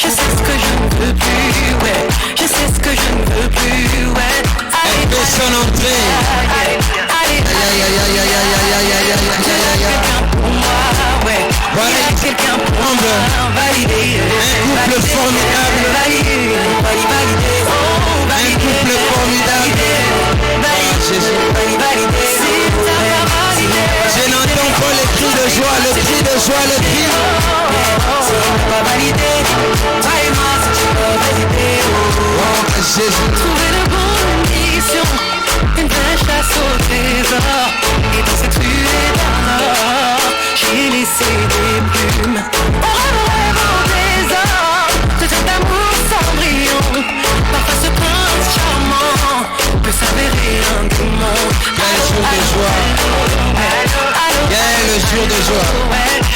Je sais ce que je ne veux plus, ouais. Je sais ce que je ne veux plus, ouais. Elle fait son entrée. Allez, quelqu'un pour moi, ouais. Il y a quelqu'un pour moi, validé. Un couple formidable. Validé, validé. Un couple formidable. Je n'entends pas les cris de joie, le cri de joie, le cri. Oh, Jésus. Trouver de bonnes conditions, une vraie chasse au trésor. Et dans cette ruée d'or, j'ai laissé des plumes. On rêve en désordre de cet amour cendrillon. Parfois ce prince charmant peut s'avérer un démon. Quel jour de joie. Quel jour de joie.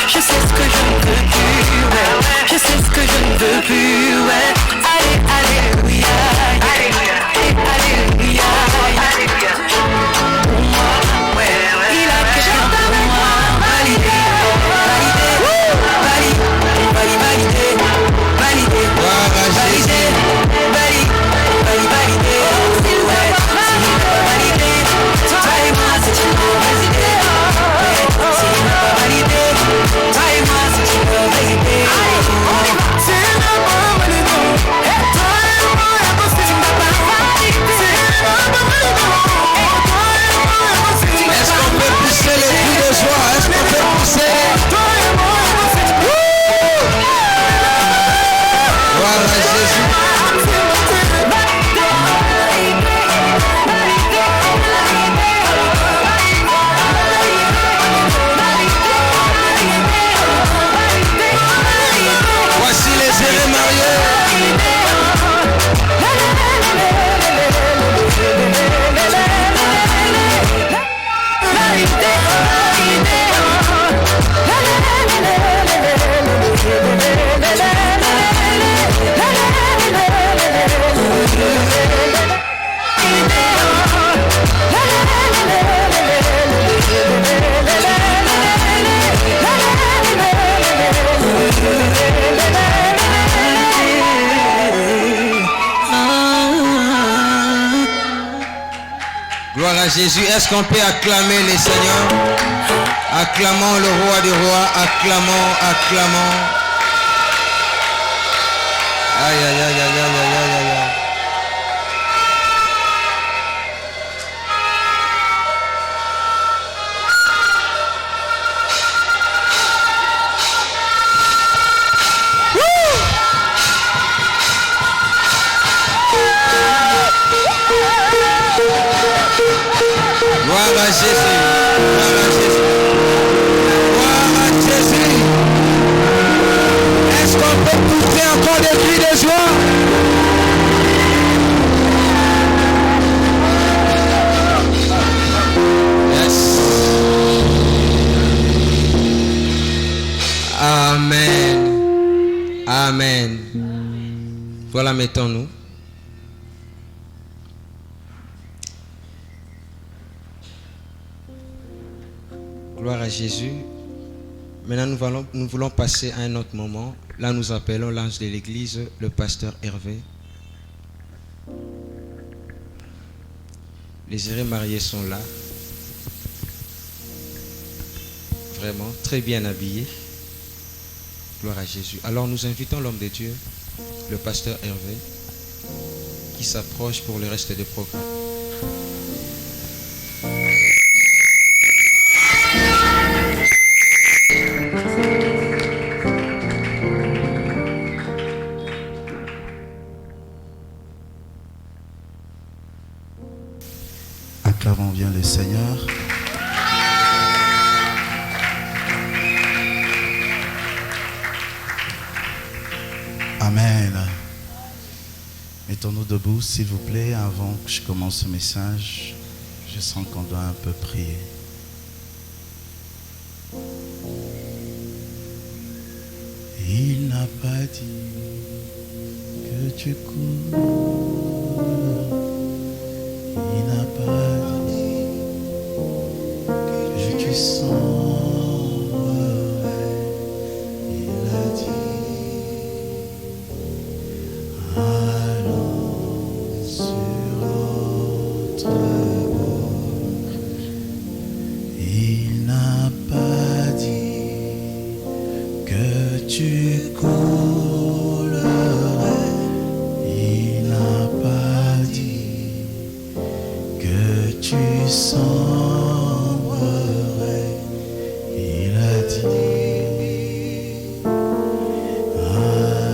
Je sais ce que je ne veux plus, ouais. Je sais ce que je ne veux plus, ouais. Allez, alléluia, alléluia, alléluia, alléluia. Pour moi, ouais, il a quelqu'un pour moi. Validé, validé, validé, validé, validé, validé, validé, ouais. S'il n'a pas validé, toi et moi c'est une validé. S'il n'a pas validé, toi et moi c'est une validé. S'il n'a pas validé, toi et moi c'est une validé. Est-ce qu'on peut pousser les cris de joie? Est-ce qu'on peut pousser? Gloire à Jésus. Voici les heureux mariés. Gloire à Jésus. Est-ce qu'on peut acclamer les seigneurs? Acclamons le roi des rois. Acclamons, acclamons. Aïe, aïe, aïe, aïe, aïe, aïe, aïe, aïe. Gloire à Jésus. Gloire à Jésus. Gloire à Jésus. Est-ce qu'on peut pousser encore des cris de joie? Yes. Amen. Amen. Voilà, mettons-nous. Gloire à Jésus. Maintenant, nous voulons passer à un autre moment. Là, nous appelons l'ange de l'église, le pasteur Hervé. Les heureux mariés sont là. Vraiment, très bien habillés. Gloire à Jésus. Alors, nous invitons l'homme de Dieu, le pasteur Hervé, qui s'approche pour le reste du programme. Acclamons bien le Seigneur. Amen. Mettons-nous debout, s'il vous plaît, avant que je commence ce message. Je sens qu'on doit un peu prier. Il n'a pas dit que tu cours. Il n'a pas dit que tu sens. Il a dit tu coulerais. Il n'a pas dit que tu sombrerais. Il a dit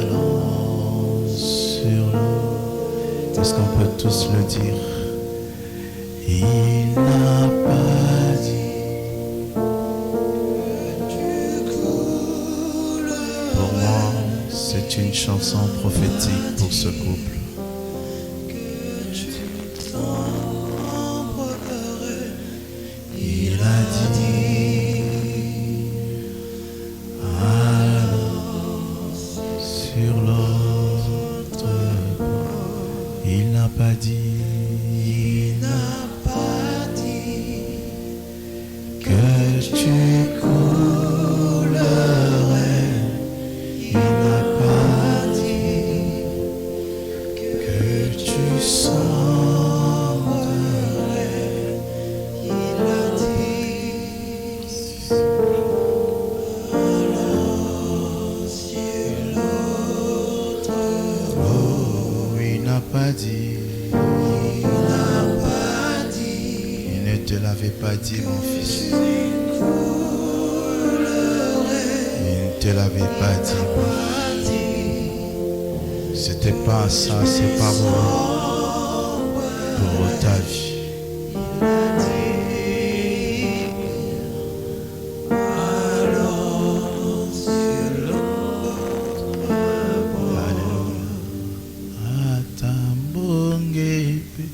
allons sur l'eau. Est-ce qu'on peut tous le dire? Il n'a pas dit que tu coulerais. Pour moi, c'est une chanson prophétique pour ce couple. Il a dit allons sur l'autre bord. Il n'a pas dit, il n'a pas dit que tu coulerais. Il n'a pas dit que tu sombrerais. Il a dit allons sur l'autre bord. Il n'a pas dit, il n'a pas dit, il ne te l'avait pas dit mon fils. Il ne te l'avait pas dit. C'était pas ça, c'est pas bon pour ta vie. Atambongepe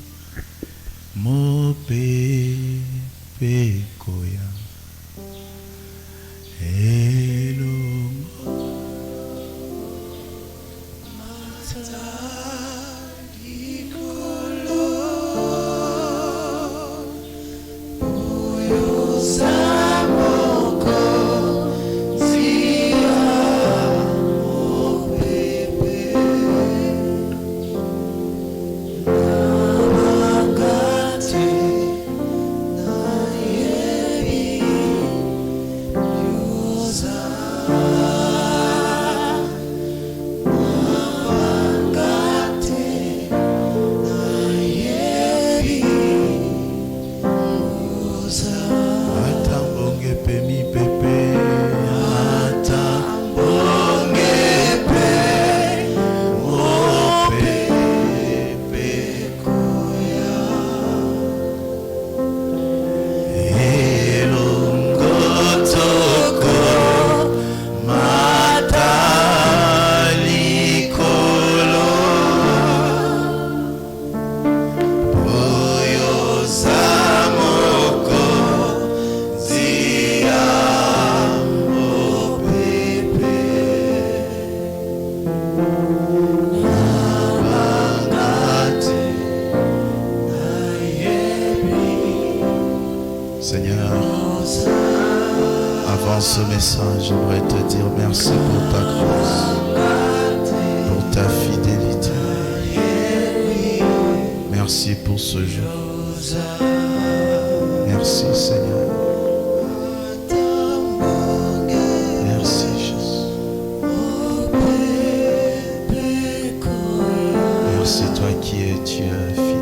mopepe koya elongo matalikolo oyo samoko zia mopepe Nabangate na yebi yuza. Nabangate na yebi yuza. Atambonge pe mi pepe. Atambonge pe mo pepe koya. Elongotoko matalikolo oyo zamoko zia mopepe. Nabangate na yebi. Seigneur, avant ce message, j'aimerais te dire merci pour ta grâce, pour ta fidélité. Merci pour ce jour. Merci Seigneur. Merci Jésus. Merci toi qui es Dieu fidèle.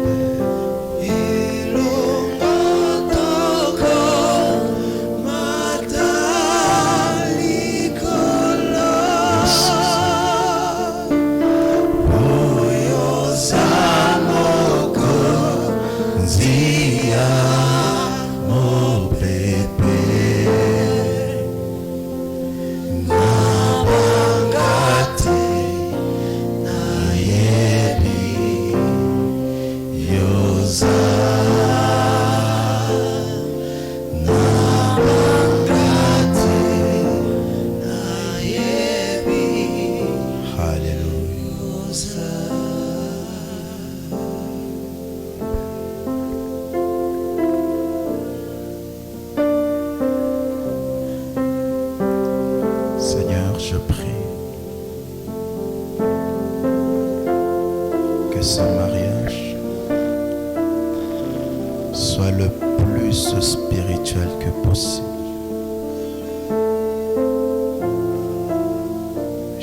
Je prie que ce mariage soit le plus spirituel que possible.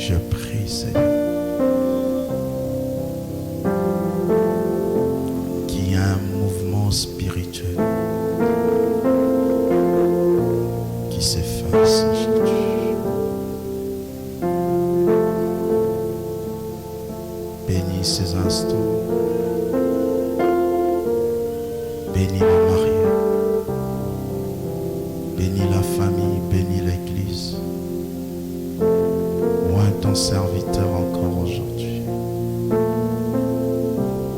Je prie, Seigneur, qu'il y ait un mouvement spirituel qui s'efface aujourd'hui. Bénis ces instants. Bénis le marié. Bénis la famille. Bénis l'église. Moi, ton serviteur encore aujourd'hui.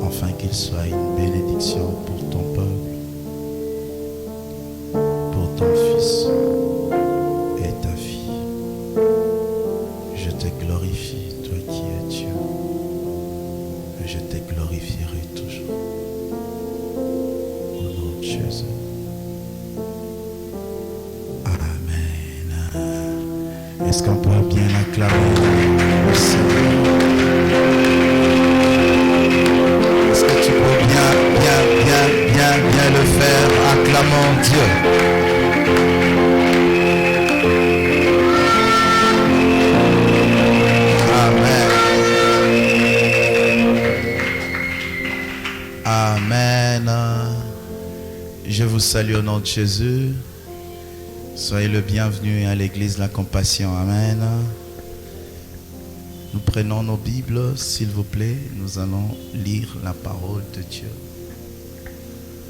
Afin qu'il soit une bénédiction pour ton peuple, pour ton fils et ta fille. Je te glorifie, toi qui es Dieu. Et je te glorifierai toujours. Au nom de Jésus. Amen. Est-ce qu'on peut bien acclamer le Seigneur? Est-ce que tu peux bien le faire? Acclamons Dieu. Amen. Je vous salue au nom de Jésus. Soyez le bienvenu à l'église La Compassion. Amen. Nous prenons nos Bibles, s'il vous plaît. Nous allons lire la parole de Dieu.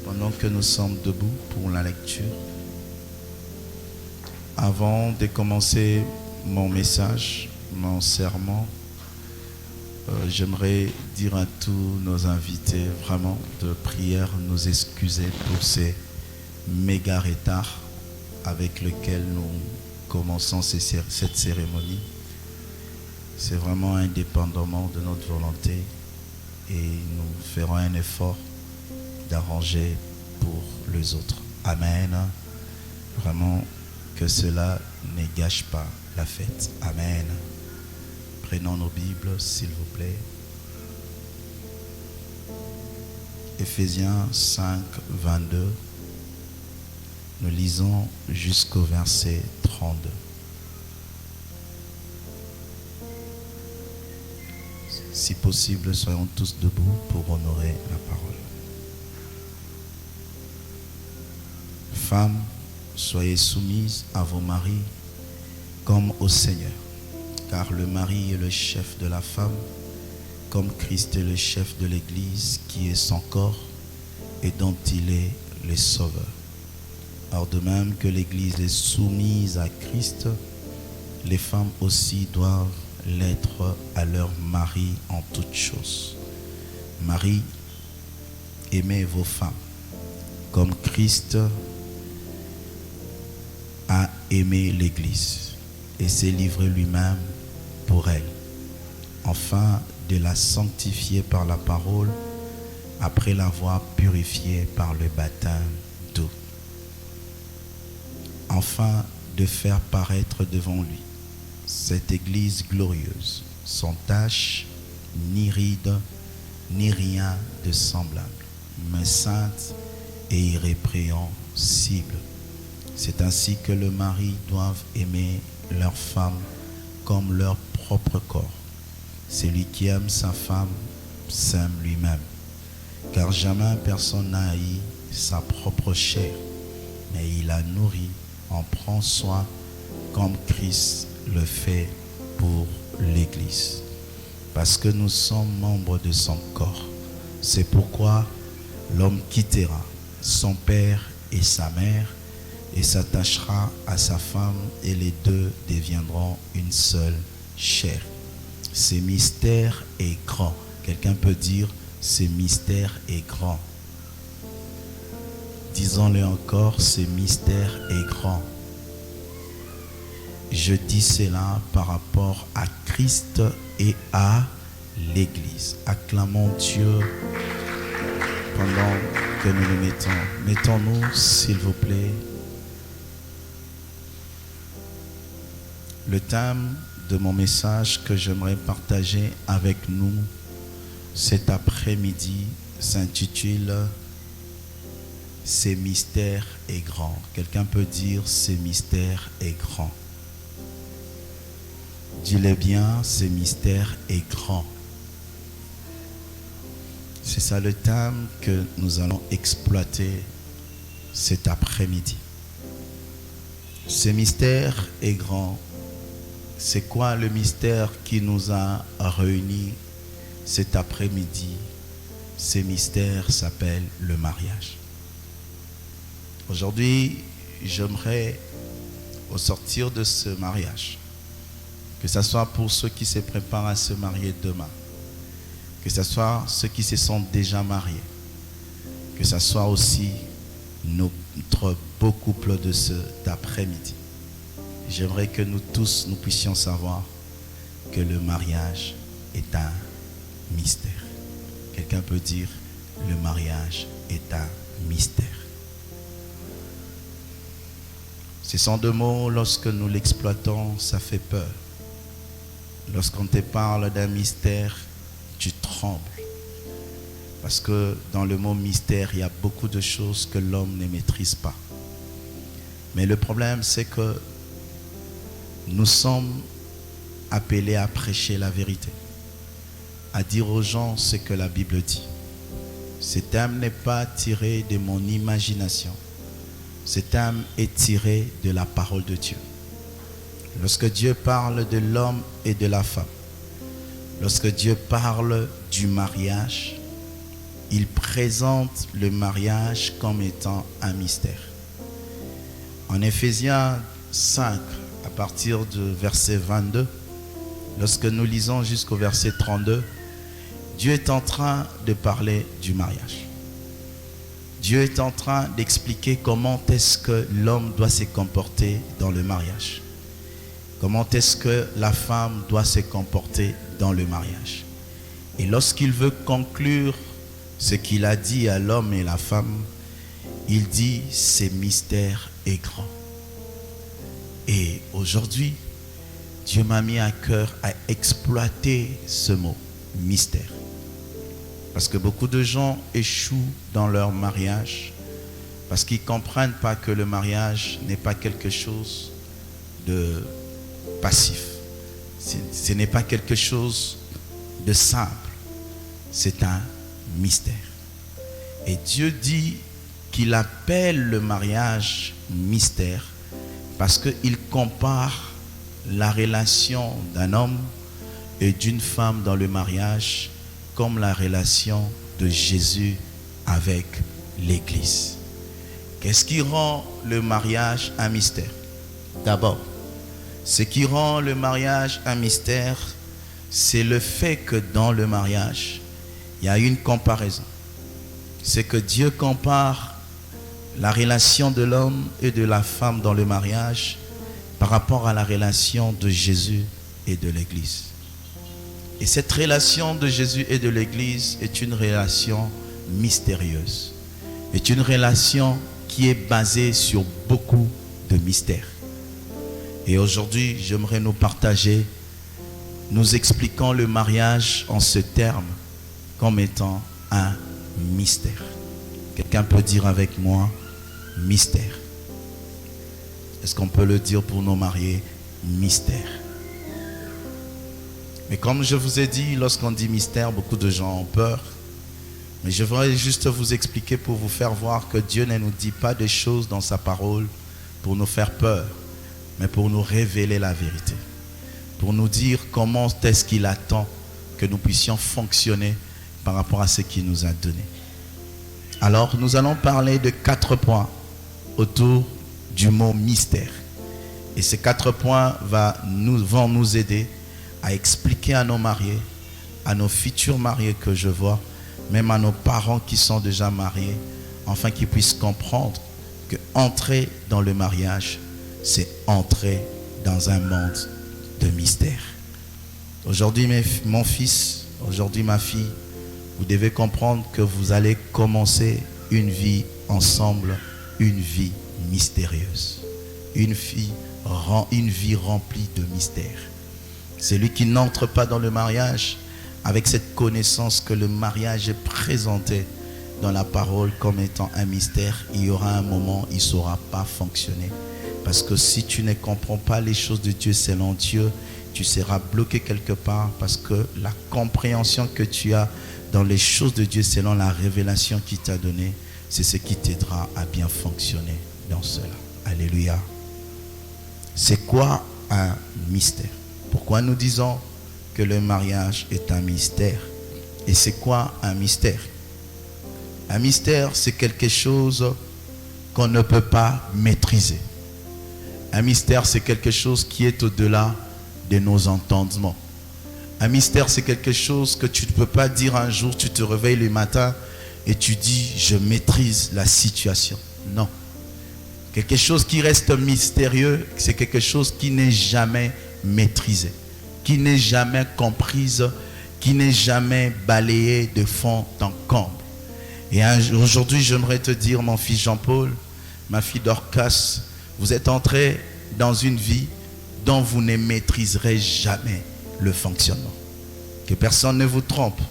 Pendant que nous sommes debout pour la lecture. Avant de commencer mon message, mon sermon, j'aimerais dire à tous nos invités vraiment de prière, nous excuser pour ces méga retards avec lesquels nous commençons cette cérémonie. C'est vraiment indépendamment de notre volonté et nous ferons un effort d'arranger pour les autres. Amen. Vraiment que cela ne gâche pas la fête. Amen. Prenons nos Bibles, s'il vous plaît. Éphésiens 5, 22. Nous lisons jusqu'au verset 32. Si possible, soyons tous debout pour honorer la parole. Femmes, soyez soumises à vos maris comme au Seigneur. Car le mari est le chef de la femme, comme Christ est le chef de l'Église, qui est son corps et dont il est le sauveur. Or de même que l'Église est soumise à Christ, les femmes aussi doivent l'être à leur mari en toutes choses. Marie, aimez vos femmes, comme Christ a aimé l'Église et s'est livré lui-même pour elle, afin de la sanctifier par la parole, après l'avoir purifiée par le baptême d'eau, afin de faire paraître devant lui cette Église glorieuse, sans tache, ni ride, ni rien de semblable, mais sainte et irrépréhensible. C'est ainsi que le mari doit aimer leur femme comme leur propre corps. Celui qui aime sa femme s'aime lui-même. Car jamais personne n'a haï sa propre chair, mais il la nourrit, en prend soin, comme Christ le fait pour l'Église. Parce que nous sommes membres de son corps. C'est pourquoi l'homme quittera son père et sa mère et s'attachera à sa femme, et les deux deviendront une seule chair. Ce mystère est grand. Quelqu'un peut dire, ce mystère est grand. Disons-le encore, ce mystère est grand. Je dis cela par rapport à Christ et à l'Église. Acclamons Dieu pendant que nous nous mettons. Mettons-nous, s'il vous plaît. Le thème de mon message que j'aimerais partager avec nous cet après-midi s'intitule « Ces mystères est grand ». Quelqu'un peut dire « Ces mystères est grand ». Dis-le bien, ce mystère est grand. C'est ça le thème que nous allons exploiter cet après-midi. Ce mystère est grand. C'est quoi le mystère qui nous a réunis cet après-midi? Ce mystère s'appelle le mariage. Aujourd'hui, j'aimerais, au sortir de ce mariage, que ce soit pour ceux qui se préparent à se marier demain, que ce soit ceux qui se sont déjà mariés, que ce soit aussi notre beau couple de cet après-midi. J'aimerais que nous tous, nous puissions savoir que le mariage est un mystère. Quelqu'un peut dire, le mariage est un mystère. Ce sont deux mots, lorsque nous l'exploitons, ça fait peur. Lorsqu'on te parle d'un mystère, tu trembles. Parce que dans le mot mystère, il y a beaucoup de choses que l'homme ne maîtrise pas. Mais le problème, c'est que nous sommes appelés à prêcher la vérité, à dire aux gens ce que la Bible dit. Ce thème n'est pas tiré de mon imagination. Ce thème est tiré de la parole de Dieu. Lorsque Dieu parle de l'homme et de la femme, lorsque Dieu parle du mariage, il présente le mariage comme étant un mystère. En Éphésiens 5, à partir du verset 22, lorsque nous lisons jusqu'au verset 32, Dieu est en train de parler du mariage. Dieu est en train d'expliquer comment est-ce que l'homme doit se comporter dans le mariage. Comment est-ce que la femme doit se comporter dans le mariage. Et lorsqu'il veut conclure ce qu'il a dit à l'homme et la femme, il dit « ce mystère est grand ». Et aujourd'hui, Dieu m'a mis à cœur à exploiter ce mot « mystère ». Parce que beaucoup de gens échouent dans leur mariage parce qu'ils ne comprennent pas que le mariage n'est pas quelque chose de passif. Ce n'est pas quelque chose de simple. C'est un mystère. Et Dieu dit qu'il appelle le mariage mystère parce qu'il compare la relation d'un homme et d'une femme dans le mariage comme la relation de Jésus avec l'Église. Qu'est-ce qui rend le mariage un mystère? D'abord, ce qui rend le mariage un mystère, c'est le fait que dans le mariage, il y a une comparaison. C'est que Dieu compare la relation de l'homme et de la femme dans le mariage par rapport à la relation de Jésus et de l'Église. Et cette relation de Jésus et de l'Église est une relation mystérieuse. Est une relation qui est basée sur beaucoup de mystères. Et aujourd'hui, j'aimerais nous partager, nous expliquant le mariage en ce terme comme étant un mystère. Quelqu'un peut dire avec moi, mystère. Est-ce qu'on peut le dire pour nos mariés, mystère? Mais comme je vous ai dit, lorsqu'on dit mystère, beaucoup de gens ont peur. Mais je voudrais juste vous expliquer pour vous faire voir que Dieu ne nous dit pas des choses dans sa parole pour nous faire peur, mais pour nous révéler la vérité. Pour nous dire comment est-ce qu'il attend que nous puissions fonctionner par rapport à ce qu'il nous a donné. Alors, nous allons parler de 4 points autour du mot mystère. Et ces 4 points vont nous aider à expliquer à nos mariés, à nos futurs mariés que je vois, même à nos parents qui sont déjà mariés, afin qu'ils puissent comprendre que entrer dans le mariage, c'est entrer dans un monde de mystère. Aujourd'hui, mon fils, aujourd'hui ma fille, vous devez comprendre que vous allez commencer une vie ensemble, une vie mystérieuse, une vie remplie de mystères. Celui qui n'entre pas dans le mariage avec cette connaissance que le mariage est présenté dans la parole comme étant un mystère, il y aura un moment, il ne saura pas fonctionner. Parce que si tu ne comprends pas les choses de Dieu selon Dieu, tu seras bloqué quelque part parce que la compréhension que tu as dans les choses de Dieu selon la révélation qu'il t'a donnée, c'est ce qui t'aidera à bien fonctionner dans cela. Alléluia. C'est quoi un mystère? Pourquoi nous disons que le mariage est un mystère? Et c'est quoi un mystère? Un mystère, c'est quelque chose qu'on ne peut pas maîtriser. Un mystère, c'est quelque chose qui est au-delà de nos entendements. Un mystère, c'est quelque chose que tu ne peux pas dire un jour, tu te réveilles le matin et tu dis, je maîtrise la situation. Non. Quelque chose qui reste mystérieux, c'est quelque chose qui n'est jamais maîtrisé, qui n'est jamais comprise, qui n'est jamais balayé de fond en comble. Et aujourd'hui, j'aimerais te dire, mon fils Jean-Paul, ma fille Dorcas, vous êtes entrés dans une vie dont vous ne maîtriserez jamais le fonctionnement. Que personne ne vous trompe.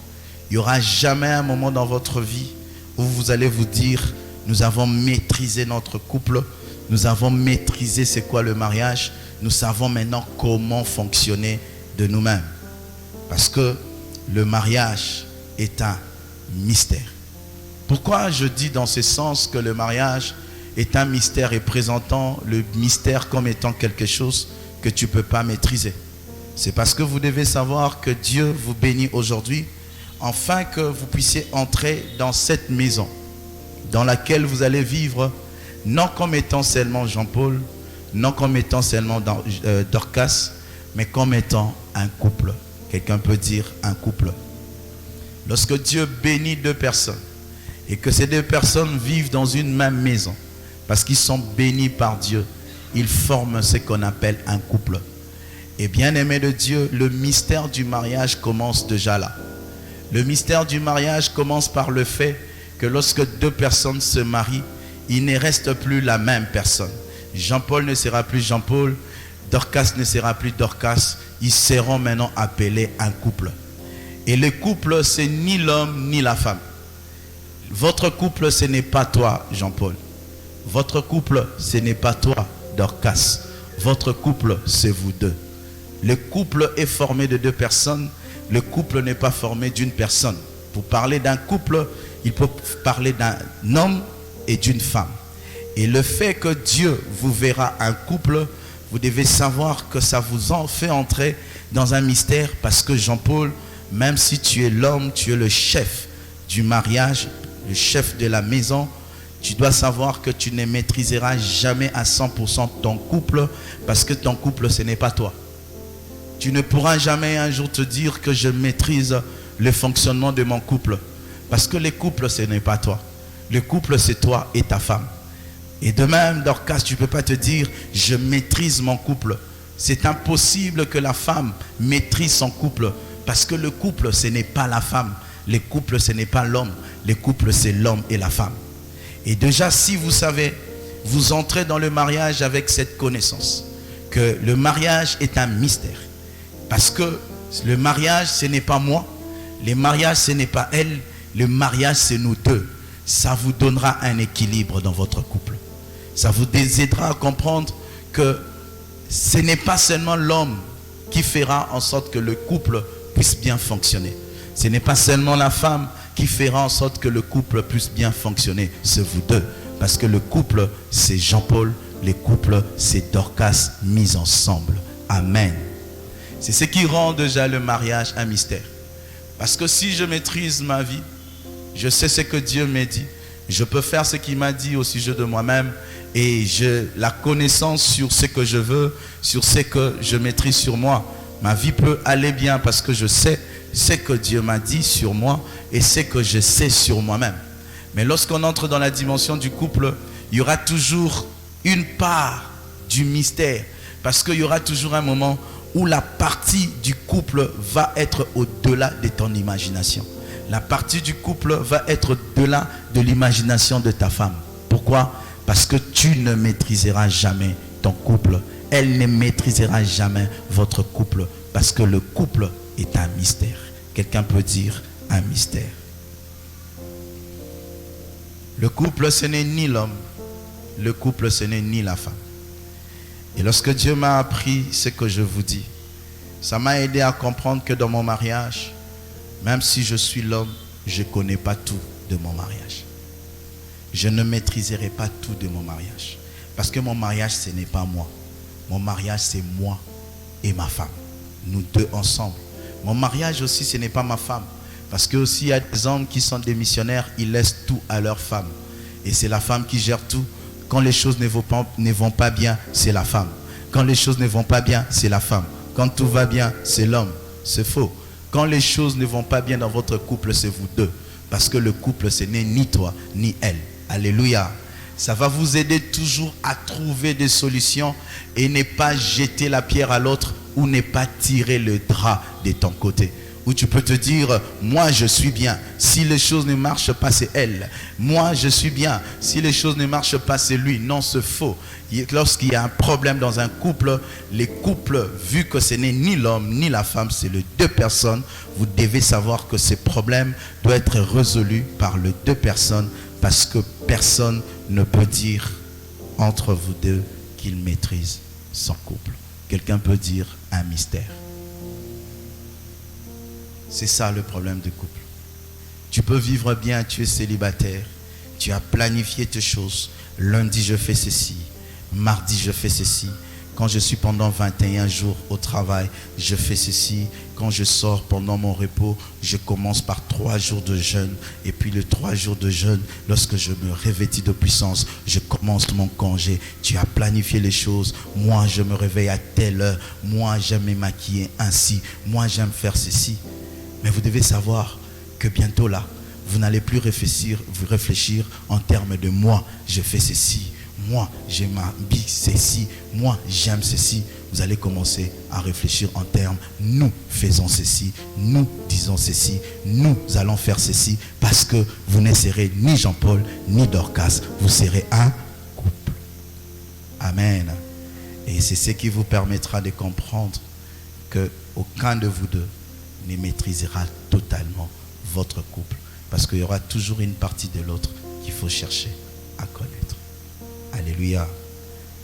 Il n'y aura jamais un moment dans votre vie où vous allez vous dire, nous avons maîtrisé notre couple, nous avons maîtrisé c'est quoi le mariage, nous savons maintenant comment fonctionner de nous-mêmes. Parce que le mariage est un mystère. Pourquoi je dis dans ce sens que le mariage est un mystère et présentant le mystère comme étant quelque chose que tu ne peux pas maîtriser? C'est parce que vous devez savoir que Dieu vous bénit aujourd'hui afin que vous puissiez entrer dans cette maison dans laquelle vous allez vivre, non comme étant seulement Jean-Paul, non comme étant seulement Dorcas, mais comme étant un couple. Quelqu'un peut dire un couple. Lorsque Dieu bénit deux personnes et que ces deux personnes vivent dans une même maison, parce qu'ils sont bénis par Dieu, ils forment ce qu'on appelle un couple. Et bien aimé de Dieu, le mystère du mariage commence déjà là. Le mystère du mariage commence par le fait que lorsque deux personnes se marient, il ne reste plus la même personne. Jean-Paul ne sera plus Jean-Paul, Dorcas ne sera plus Dorcas, ils seront maintenant appelés un couple. Et le couple, c'est ni l'homme ni la femme. Votre couple, ce n'est pas toi, Jean-Paul. Votre couple, ce n'est pas toi, Dorcas. Votre couple, c'est vous deux. Le couple est formé de deux personnes. Le couple n'est pas formé d'une personne. Pour parler d'un couple, il peut parler d'un homme et d'une femme. Et le fait que Dieu vous verra un couple, vous devez savoir que ça vous en fait entrer dans un mystère, parce que Jean-Paul, même si tu es l'homme, tu es le chef du mariage, le chef de la maison, tu dois savoir que tu ne maîtriseras jamais à 100% ton couple, parce que ton couple, ce n'est pas toi. Tu ne pourras jamais un jour te dire que je maîtrise le fonctionnement de mon couple, parce que le couple, ce n'est pas toi. Le couple, c'est toi et ta femme. Et de même, Dorcas, tu ne peux pas te dire je maîtrise mon couple. C'est impossible que la femme maîtrise son couple, parce que le couple, ce n'est pas la femme. Le couple, ce n'est pas l'homme. Le couple, c'est l'homme et la femme. Et déjà, si vous savez, vous entrez dans le mariage avec cette connaissance, que le mariage est un mystère. Parce que le mariage, ce n'est pas moi. Le mariage, ce n'est pas elle. Le mariage, c'est nous deux. Ça vous donnera un équilibre dans votre couple. Ça vous aidera à comprendre que ce n'est pas seulement l'homme qui fera en sorte que le couple puisse bien fonctionner. Ce n'est pas seulement la femme qui fera en sorte que le couple puisse bien fonctionner. C'est vous deux. Parce que le couple, c'est Jean-Paul. Le couple, c'est Dorcas mis ensemble. Amen. C'est ce qui rend déjà le mariage un mystère. Parce que si je maîtrise ma vie, je sais ce que Dieu m'a dit, je peux faire ce qu'il m'a dit au sujet de moi-même, et j'ai la connaissance sur ce que je veux, sur ce que je maîtrise sur moi. Ma vie peut aller bien parce que je sais ce que Dieu m'a dit sur moi et ce que je sais sur moi-même. Mais lorsqu'on entre dans la dimension du couple, il y aura toujours une part du mystère, parce qu'il y aura toujours un moment où la partie du couple va être au-delà de ton imagination. La partie du couple va être au-delà de l'imagination de ta femme. Pourquoi? Parce que tu ne maîtriseras jamais ton couple. Elle ne maîtrisera jamais votre couple. Parce que le couple est un mystère. Quelqu'un peut dire un mystère. Le couple, ce n'est ni l'homme. Le couple, ce n'est ni la femme. Et lorsque Dieu m'a appris ce que je vous dis, Ça m'a aidé à comprendre que dans mon mariage, même si je suis l'homme, je ne connais pas tout de mon mariage. Je ne maîtriserai pas tout de mon mariage. Parce que mon mariage, ce n'est pas moi. Mon mariage, c'est moi et ma femme. Nous deux ensemble. Mon mariage aussi, ce n'est pas ma femme. Parce que aussi, il y a des hommes qui sont des missionnaires, ils laissent tout à leur femme. Et c'est la femme qui gère tout. Quand les choses ne vont pas bien, c'est la femme. Quand les choses ne vont pas bien, c'est la femme. Quand tout va bien, c'est l'homme. C'est faux. Quand les choses ne vont pas bien dans votre couple, c'est vous deux. Parce que le couple, ce n'est ni toi, ni elle. Alléluia. Ça va vous aider toujours à trouver des solutions et ne pas jeter la pierre à l'autre ou ne pas tirer le drap de ton côté. Où tu peux te dire, moi je suis bien. Si les choses ne marchent pas, c'est elle. Moi je suis bien. Si les choses ne marchent pas, c'est lui. Non, c'est faux. Lorsqu'il y a un problème dans un couple, les couples, vu que ce n'est ni l'homme ni la femme, c'est les deux personnes, vous devez savoir que ces problèmes doivent être résolus par les deux personnes parce que personne ne peut dire entre vous deux qu'il maîtrise son couple. Quelqu'un peut dire un mystère. C'est ça le problème du couple. Tu peux vivre bien, tu es célibataire, tu as planifié tes choses. Lundi, je fais ceci. Mardi, je fais ceci. Quand je suis pendant 21 jours au travail, je fais ceci. Quand je sors pendant mon repos, je commence par 3 jours de jeûne. Et puis les 3 jours de jeûne, lorsque je me revêtis de puissance, je commence mon congé. Tu as planifié les choses. Moi, je me réveille à telle heure. Moi, j'aime me maquiller ainsi. Moi, j'aime faire ceci. Mais vous devez savoir que bientôt là, vous n'allez plus réfléchir en termes de moi, je fais ceci. Moi, je m'habille ceci. Moi, j'aime ceci. Vous allez commencer à réfléchir en termes, nous faisons ceci. Nous disons ceci. Nous allons faire ceci. Parce que vous ne serez ni Jean-Paul, ni Dorcas. Vous serez un couple. Amen. Et c'est ce qui vous permettra de comprendre qu'aucun de vous deux ne maîtrisera totalement votre couple. Parce qu'il y aura toujours une partie de l'autre qu'il faut chercher à connaître. Alléluia.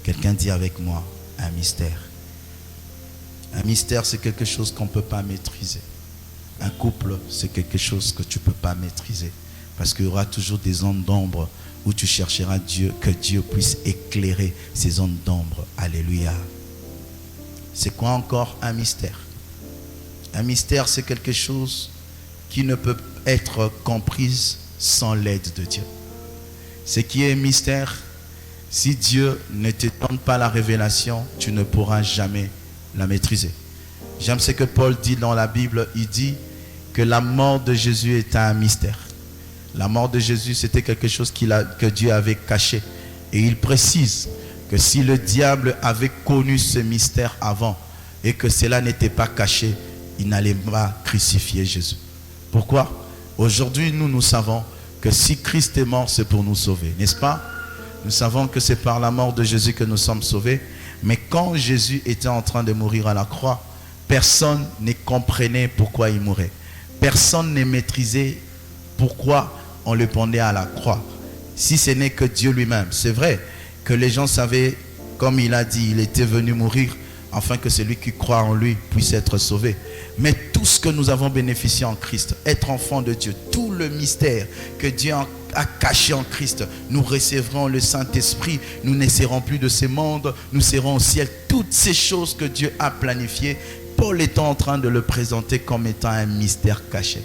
Quelqu'un dit avec moi, un mystère. Un mystère, c'est quelque chose qu'on ne peut pas maîtriser. Un couple, c'est quelque chose que tu ne peux pas maîtriser. Parce qu'il y aura toujours des zones d'ombre où tu chercheras Dieu, que Dieu puisse éclairer ces zones d'ombre. Alléluia. C'est quoi encore un mystère? Un mystère, c'est quelque chose qui ne peut être comprise sans l'aide de Dieu. Ce qui est mystère, si Dieu ne te donne pas la révélation, tu ne pourras jamais la maîtriser. J'aime ce que Paul dit dans la Bible. Il dit que la mort de Jésus est un mystère. La mort de Jésus, c'était quelque chose que Dieu avait caché. Et il précise que si le diable avait connu ce mystère avant et que cela n'était pas caché, il n'allait pas crucifier Jésus. Pourquoi? Aujourd'hui, nous savons que si Christ est mort, c'est pour nous sauver, n'est-ce pas? Nous savons que c'est par la mort de Jésus que nous sommes sauvés. Mais quand Jésus était en train de mourir à la croix, personne ne comprenait pourquoi il mourait. Personne ne maîtrisait pourquoi on le pendait à la croix. Si ce n'est que Dieu lui-même. C'est vrai que les gens savaient, comme il a dit, il était venu mourir afin que celui qui croit en lui puisse être sauvé. Mais tout ce que nous avons bénéficié en Christ, être enfant de Dieu, tout le mystère que Dieu a caché en Christ, nous recevrons le Saint-Esprit, nous ne serons plus de ce monde, nous serons au ciel. Toutes ces choses que Dieu a planifiées, Paul est en train de le présenter comme étant un mystère caché.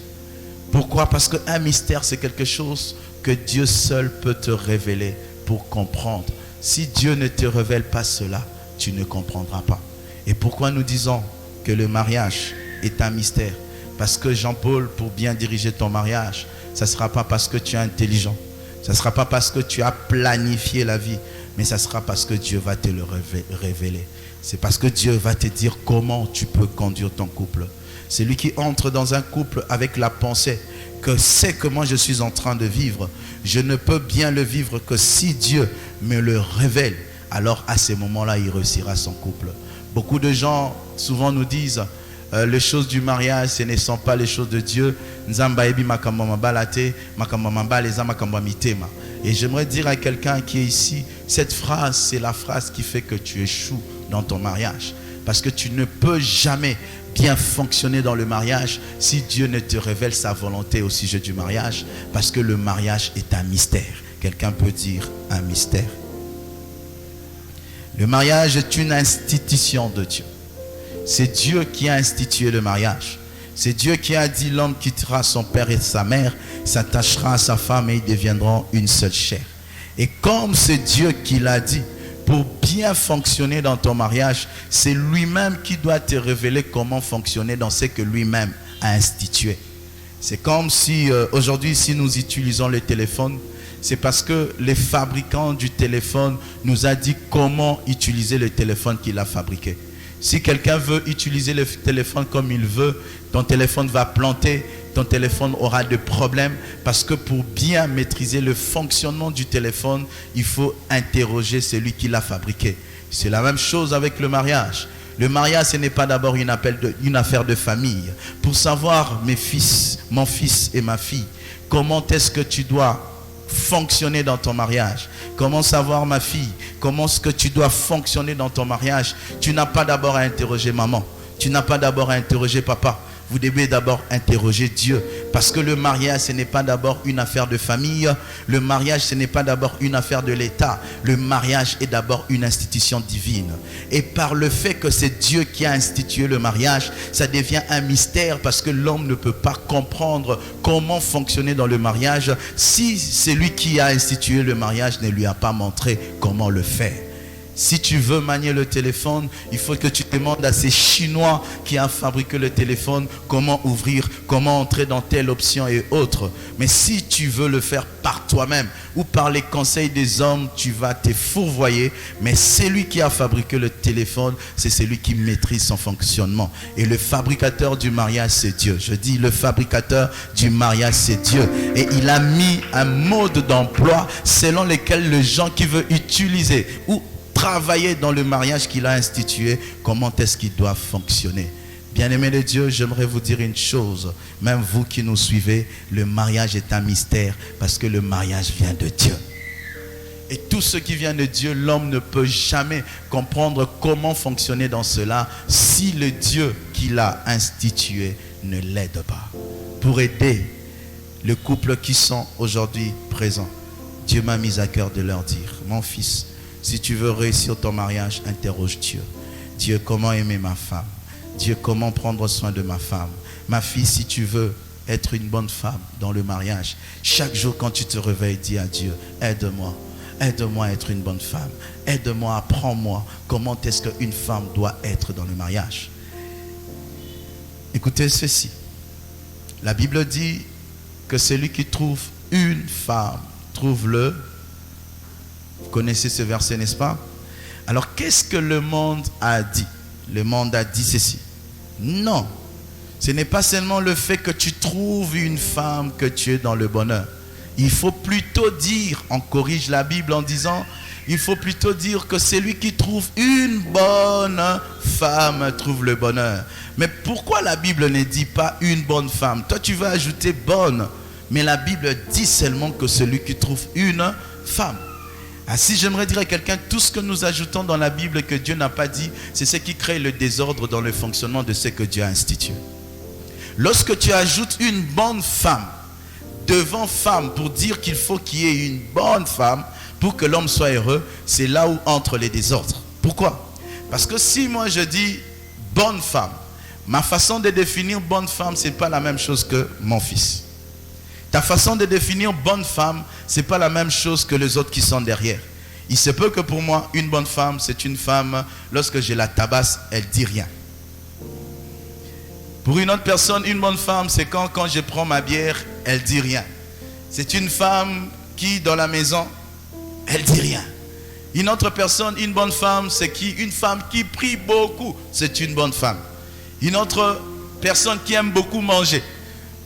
Pourquoi? Parce qu'un mystère, c'est quelque chose que Dieu seul peut te révéler pour comprendre. Si Dieu ne te révèle pas cela, tu ne comprendras pas. Et pourquoi nous disons que le mariage est un mystère? Parce que Jean-Paul, pour bien diriger ton mariage, ça ne sera pas parce que tu es intelligent. Ça ne sera pas parce que tu as planifié la vie. Mais ça sera parce que Dieu va te le révéler. C'est parce que Dieu va te dire comment tu peux conduire ton couple. Celui qui entre dans un couple avec la pensée que c'est que moi je suis en train de vivre, je ne peux bien le vivre que si Dieu me le révèle. Alors à ce moment-là, il réussira son couple. Beaucoup de gens souvent nous disent les choses du mariage, ce ne sont pas les choses de Dieu. Et j'aimerais dire à quelqu'un qui est ici, cette phrase, c'est la phrase qui fait que tu échoues dans ton mariage. Parce que tu ne peux jamais bien fonctionner dans le mariage si Dieu ne te révèle sa volonté au sujet du mariage, parce que le mariage est un mystère. Quelqu'un peut dire un mystère. Le mariage est une institution de Dieu. C'est Dieu qui a institué le mariage. C'est Dieu qui a dit l'homme quittera son père et sa mère, s'attachera à sa femme et ils deviendront une seule chair. Et comme c'est Dieu qui l'a dit, pour bien fonctionner dans ton mariage, c'est lui-même qui doit te révéler comment fonctionner dans ce que lui-même a institué. C'est comme si aujourd'hui, si nous utilisons le téléphone, c'est parce que les fabricants du téléphone nous a dit comment utiliser le téléphone qu'il a fabriqué. Si quelqu'un veut utiliser le téléphone comme il veut, ton téléphone va planter, ton téléphone aura des problèmes, parce que pour bien maîtriser le fonctionnement du téléphone, il faut interroger celui qui l'a fabriqué. C'est la même chose avec le mariage. Le mariage, ce n'est pas d'abord une affaire de famille. Pour savoir, mon fils et ma fille, comment est-ce que tu dois fonctionner dans ton mariage, comment savoir, ma fille, comment est-ce que tu dois fonctionner dans ton mariage, tu n'as pas d'abord à interroger maman, tu n'as pas d'abord à interroger papa. Vous devez d'abord interroger Dieu, parce que le mariage, ce n'est pas d'abord une affaire de famille. Le mariage, ce n'est pas d'abord une affaire de l'État. Le mariage est d'abord une institution divine. Et par le fait que c'est Dieu qui a institué le mariage, ça devient un mystère, parce que l'homme ne peut pas comprendre comment fonctionner dans le mariage si celui qui a institué le mariage ne lui a pas montré comment le faire. Si tu veux manier le téléphone, il faut que tu demandes à ces Chinois qui ont fabriqué le téléphone comment ouvrir, comment entrer dans telle option et autres. Mais si tu veux le faire par toi-même ou par les conseils des hommes, tu vas te fourvoyer. Mais celui qui a fabriqué le téléphone, c'est celui qui maîtrise son fonctionnement. Et le fabricateur du mariage, c'est Dieu. Je dis le fabricateur du mariage, c'est Dieu. Et il a mis un mode d'emploi selon lequel les gens qui veulent utiliser ou travailler dans le mariage qu'il a institué, comment est-ce qu'il doit fonctionner. Bien-aimés de Dieu, j'aimerais vous dire une chose, même vous qui nous suivez, le mariage est un mystère, parce que le mariage vient de Dieu. Et tout ce qui vient de Dieu, l'homme ne peut jamais comprendre comment fonctionner dans cela si le Dieu qui l'a institué ne l'aide pas. Pour aider les couples qui sont aujourd'hui présents, Dieu m'a mis à cœur de leur dire, mon fils, si tu veux réussir ton mariage, interroge Dieu. Dieu, comment aimer ma femme? Dieu, comment prendre soin de ma femme? Ma fille, si tu veux être une bonne femme dans le mariage, chaque jour quand tu te réveilles, dis à Dieu, aide-moi. Aide-moi à être une bonne femme. Aide-moi, apprends-moi comment est-ce qu'une femme doit être dans le mariage. Écoutez ceci. La Bible dit que celui qui trouve une femme trouve le... Vous connaissez ce verset, n'est-ce pas? Alors, qu'est-ce que le monde a dit? Le monde a dit ceci. Non, ce n'est pas seulement le fait que tu trouves une femme que tu es dans le bonheur. Il faut plutôt dire, on corrige la Bible en disant, il faut plutôt dire que celui qui trouve une bonne femme trouve le bonheur. Mais pourquoi la Bible ne dit pas une bonne femme? Toi, tu vas ajouter bonne, mais la Bible dit seulement que celui qui trouve une femme. Ainsi, j'aimerais dire à quelqu'un, tout ce que nous ajoutons dans la Bible que Dieu n'a pas dit, c'est ce qui crée le désordre dans le fonctionnement de ce que Dieu a institué. Lorsque tu ajoutes une bonne femme devant femme pour dire qu'il faut qu'il y ait une bonne femme pour que l'homme soit heureux, c'est là où entrent les désordres. Pourquoi? Parce que si moi je dis bonne femme, ma façon de définir bonne femme, ce n'est pas la même chose que mon fils. Ta façon de définir bonne femme, ce n'est pas la même chose que les autres qui sont derrière. Il se peut que pour moi, une bonne femme, c'est une femme, lorsque je la tabasse, elle ne dit rien. Pour une autre personne, une bonne femme, c'est quand je prends ma bière, elle ne dit rien. C'est une femme qui, dans la maison, elle ne dit rien. Une autre personne, une bonne femme, c'est une femme qui prie beaucoup, c'est une bonne femme. Une autre personne qui aime beaucoup manger.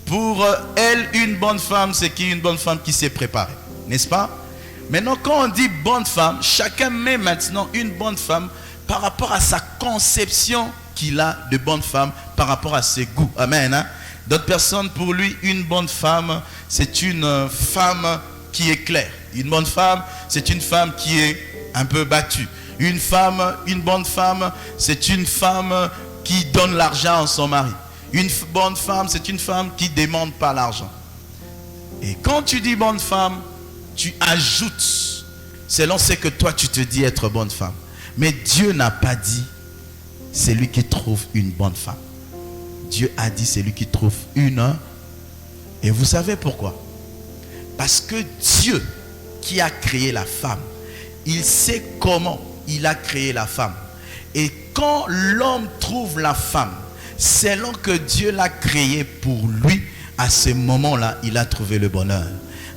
Pour elle, une bonne femme, c'est une bonne femme qui s'est préparée. N'est-ce pas? Maintenant, quand on dit bonne femme, chacun met maintenant une bonne femme par rapport à sa conception qu'il a de bonne femme, par rapport à ses goûts. Amen. Hein? D'autres personnes, pour lui, une bonne femme, c'est une femme qui est claire. Une bonne femme, c'est une femme qui est un peu battue. Une bonne femme, c'est une femme qui donne l'argent à son mari. Une bonne femme, c'est une femme qui ne demande pas l'argent. Et quand tu dis bonne femme, tu ajoutes selon ce que toi tu te dis être bonne femme. Mais Dieu n'a pas dit c'est lui qui trouve une bonne femme. Dieu a dit c'est lui qui trouve une. Et vous savez pourquoi? Parce que Dieu qui a créé la femme, il sait comment il a créé la femme. Et quand l'homme trouve la femme, selon que Dieu l'a créée pour lui, à ce moment-là, il a trouvé le bonheur.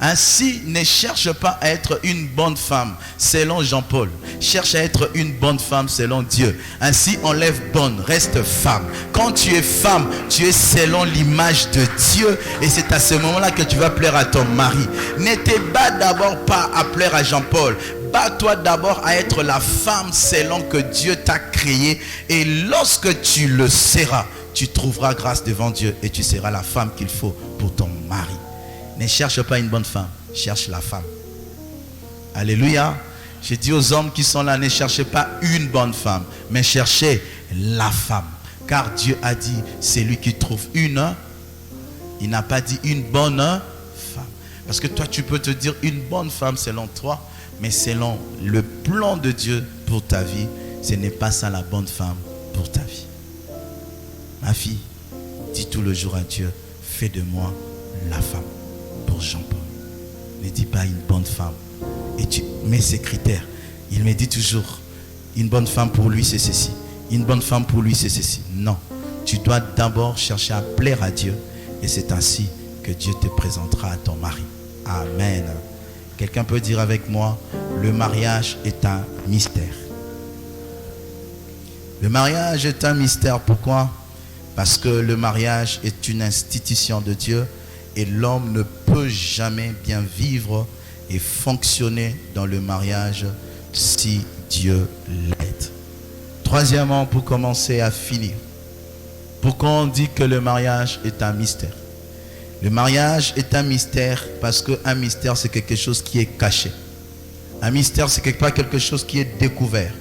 Ainsi, ne cherche pas à être une bonne femme selon Jean-Paul. Cherche à être une bonne femme selon Dieu. Ainsi, enlève bonne, reste femme. Quand tu es femme, tu es selon l'image de Dieu. Et c'est à ce moment-là que tu vas plaire à ton mari. Ne te bats d'abord pas à plaire à Jean-Paul. Bats-toi d'abord à être la femme selon que Dieu t'a créé. Et lorsque tu le seras, tu trouveras grâce devant Dieu et tu seras la femme qu'il faut pour ton mari. Ne cherche pas une bonne femme, cherche la femme. Alléluia. J'ai dit aux hommes qui sont là, ne cherchez pas une bonne femme, mais cherchez la femme. Car Dieu a dit, c'est lui qui trouve une. Il n'a pas dit une bonne femme. Parce que toi, tu peux te dire une bonne femme selon toi, mais selon le plan de Dieu pour ta vie, ce n'est pas ça la bonne femme pour ta vie. Ma fille, dis tout le jour à Dieu, fais de moi la femme pour Jean-Paul. Ne dis pas une bonne femme. Et tu mets ses critères. Il me dit toujours, une bonne femme pour lui c'est ceci. Une bonne femme pour lui c'est ceci. Non, tu dois d'abord chercher à plaire à Dieu. Et c'est ainsi que Dieu te présentera à ton mari. Amen. Quelqu'un peut dire avec moi, le mariage est un mystère. Le mariage est un mystère. Pourquoi? Parce que le mariage est une institution de Dieu et l'homme ne peut jamais bien vivre et fonctionner dans le mariage si Dieu l'aide. Troisièmement, pour commencer à finir, pourquoi on dit que le mariage est un mystère? Le mariage est un mystère parce qu'un mystère c'est quelque chose qui est caché. Un mystère c'est pas quelque chose qui est découvert.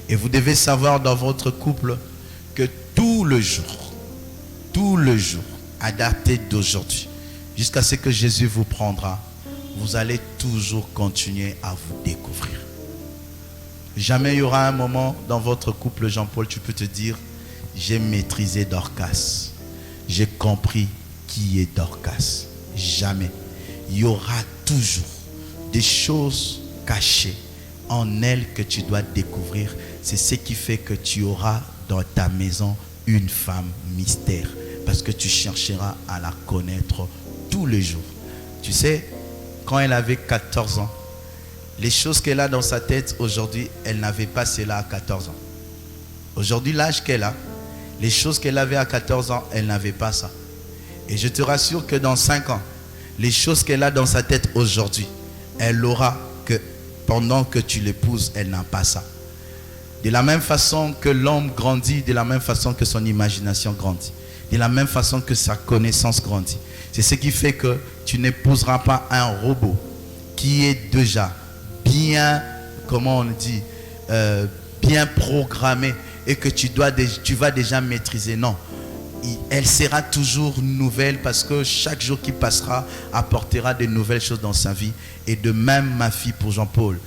Et vous devez savoir dans votre couple que tout le jour, à dater d'aujourd'hui, jusqu'à ce que Jésus vous prendra, vous allez toujours continuer à vous découvrir. Jamais il y aura un moment dans votre couple, Jean-Paul, tu peux te dire, j'ai maîtrisé Dorcas, j'ai compris qui est Dorcas. Jamais. Il y aura toujours des choses cachées en elle que tu dois découvrir. C'est ce qui fait que tu auras dans ta maison une femme mystère. Parce que tu chercheras à la connaître tous les jours. Tu sais, quand elle avait 14 ans, les choses qu'elle a dans sa tête aujourd'hui, elle n'avait pas cela à 14 ans. Aujourd'hui, l'âge qu'elle a, les choses qu'elle avait à 14 ans, elle n'avait pas ça. Et je te rassure que dans 5 ans, les choses qu'elle a dans sa tête aujourd'hui, elle l'aura que pendant que tu l'épouses, elle n'a pas ça. De la même façon que l'homme grandit, de la même façon que son imagination grandit, de la même façon que sa connaissance grandit. C'est ce qui fait que tu n'épouseras pas un robot qui est déjà bien, comment on dit, bien programmé et que tu vas déjà maîtriser. Non, elle sera toujours nouvelle parce que chaque jour qui passera apportera de nouvelles choses dans sa vie. Et de même, ma fille, pour Jean-Paul,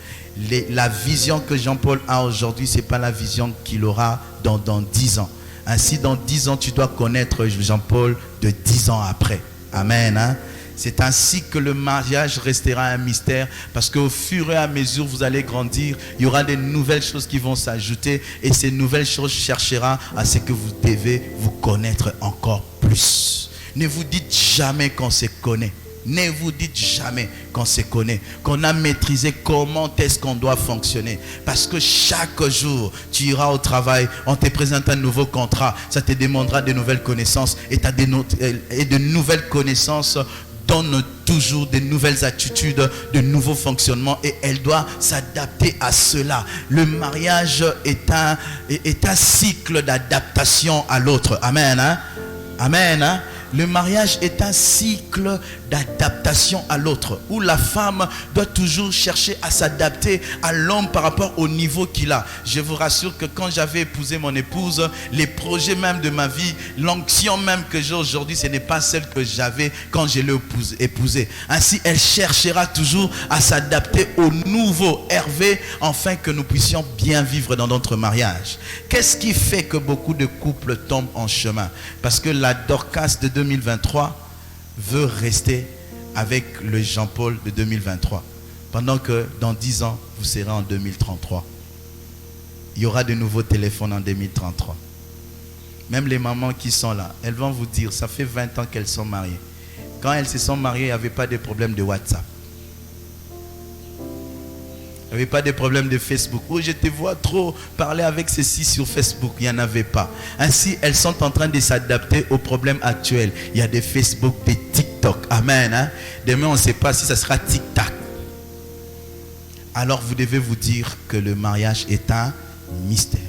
la vision que Jean-Paul a aujourd'hui, ce n'est pas la vision qu'il aura dans 10 ans. Ainsi, dans 10 ans, tu dois connaître Jean-Paul de 10 ans après. Amen. Hein? C'est ainsi que le mariage restera un mystère parce qu'au fur et à mesure vous allez grandir, il y aura de nouvelles choses qui vont s'ajouter et ces nouvelles choses chercheront à ce que vous devez vous connaître encore plus. Ne vous dites jamais qu'on se connaît. Ne vous dites jamais qu'on se connaît, qu'on a maîtrisé comment est-ce qu'on doit fonctionner. Parce que chaque jour, tu iras au travail, on te présente un nouveau contrat, ça te demandera de nouvelles connaissances et de nouvelles connaissanses donnent toujours de nouvelles attitudes, de nouveaux fonctionnements et elle doit s'adapter à cela. Le mariage est un cycle d'adaptation à l'autre. Amen. Hein? Amen. Hein? Le mariage est un cycle d'adaptation à l'autre, où la femme doit toujours chercher à s'adapter à l'homme par rapport au niveau qu'il a. Je vous rassure que quand j'avais épousé mon épouse, les projets même de ma vie, l'onction même que j'ai aujourd'hui, ce n'est pas celle que j'avais quand je l'ai épousée. Ainsi, elle cherchera toujours à s'adapter au nouveau Hervé, afin que nous puissions bien vivre dans notre mariage. Qu'est-ce qui fait que beaucoup de couples tombent en chemin? Parce que la Dorcas de 2023 veut rester avec le Jean-Paul de 2023. Pendant que dans 10 ans, vous serez en 2033. Il y aura de nouveaux téléphones en 2033. Même les mamans qui sont là, elles vont vous dire, ça fait 20 ans qu'elles sont mariées. Quand elles se sont mariées, il n'y avait pas de problème de WhatsApp. Il n'y avait pas de problème de Facebook. Oh, je te vois trop parler avec ceci sur Facebook. Il n'y en avait pas. Ainsi, elles sont en train de s'adapter aux problèmes actuels. Il y a des Facebook, des TikTok. Amen. Hein? Demain, on ne sait pas si ça sera TikTok. Alors, vous devez vous dire que le mariage est un mystère.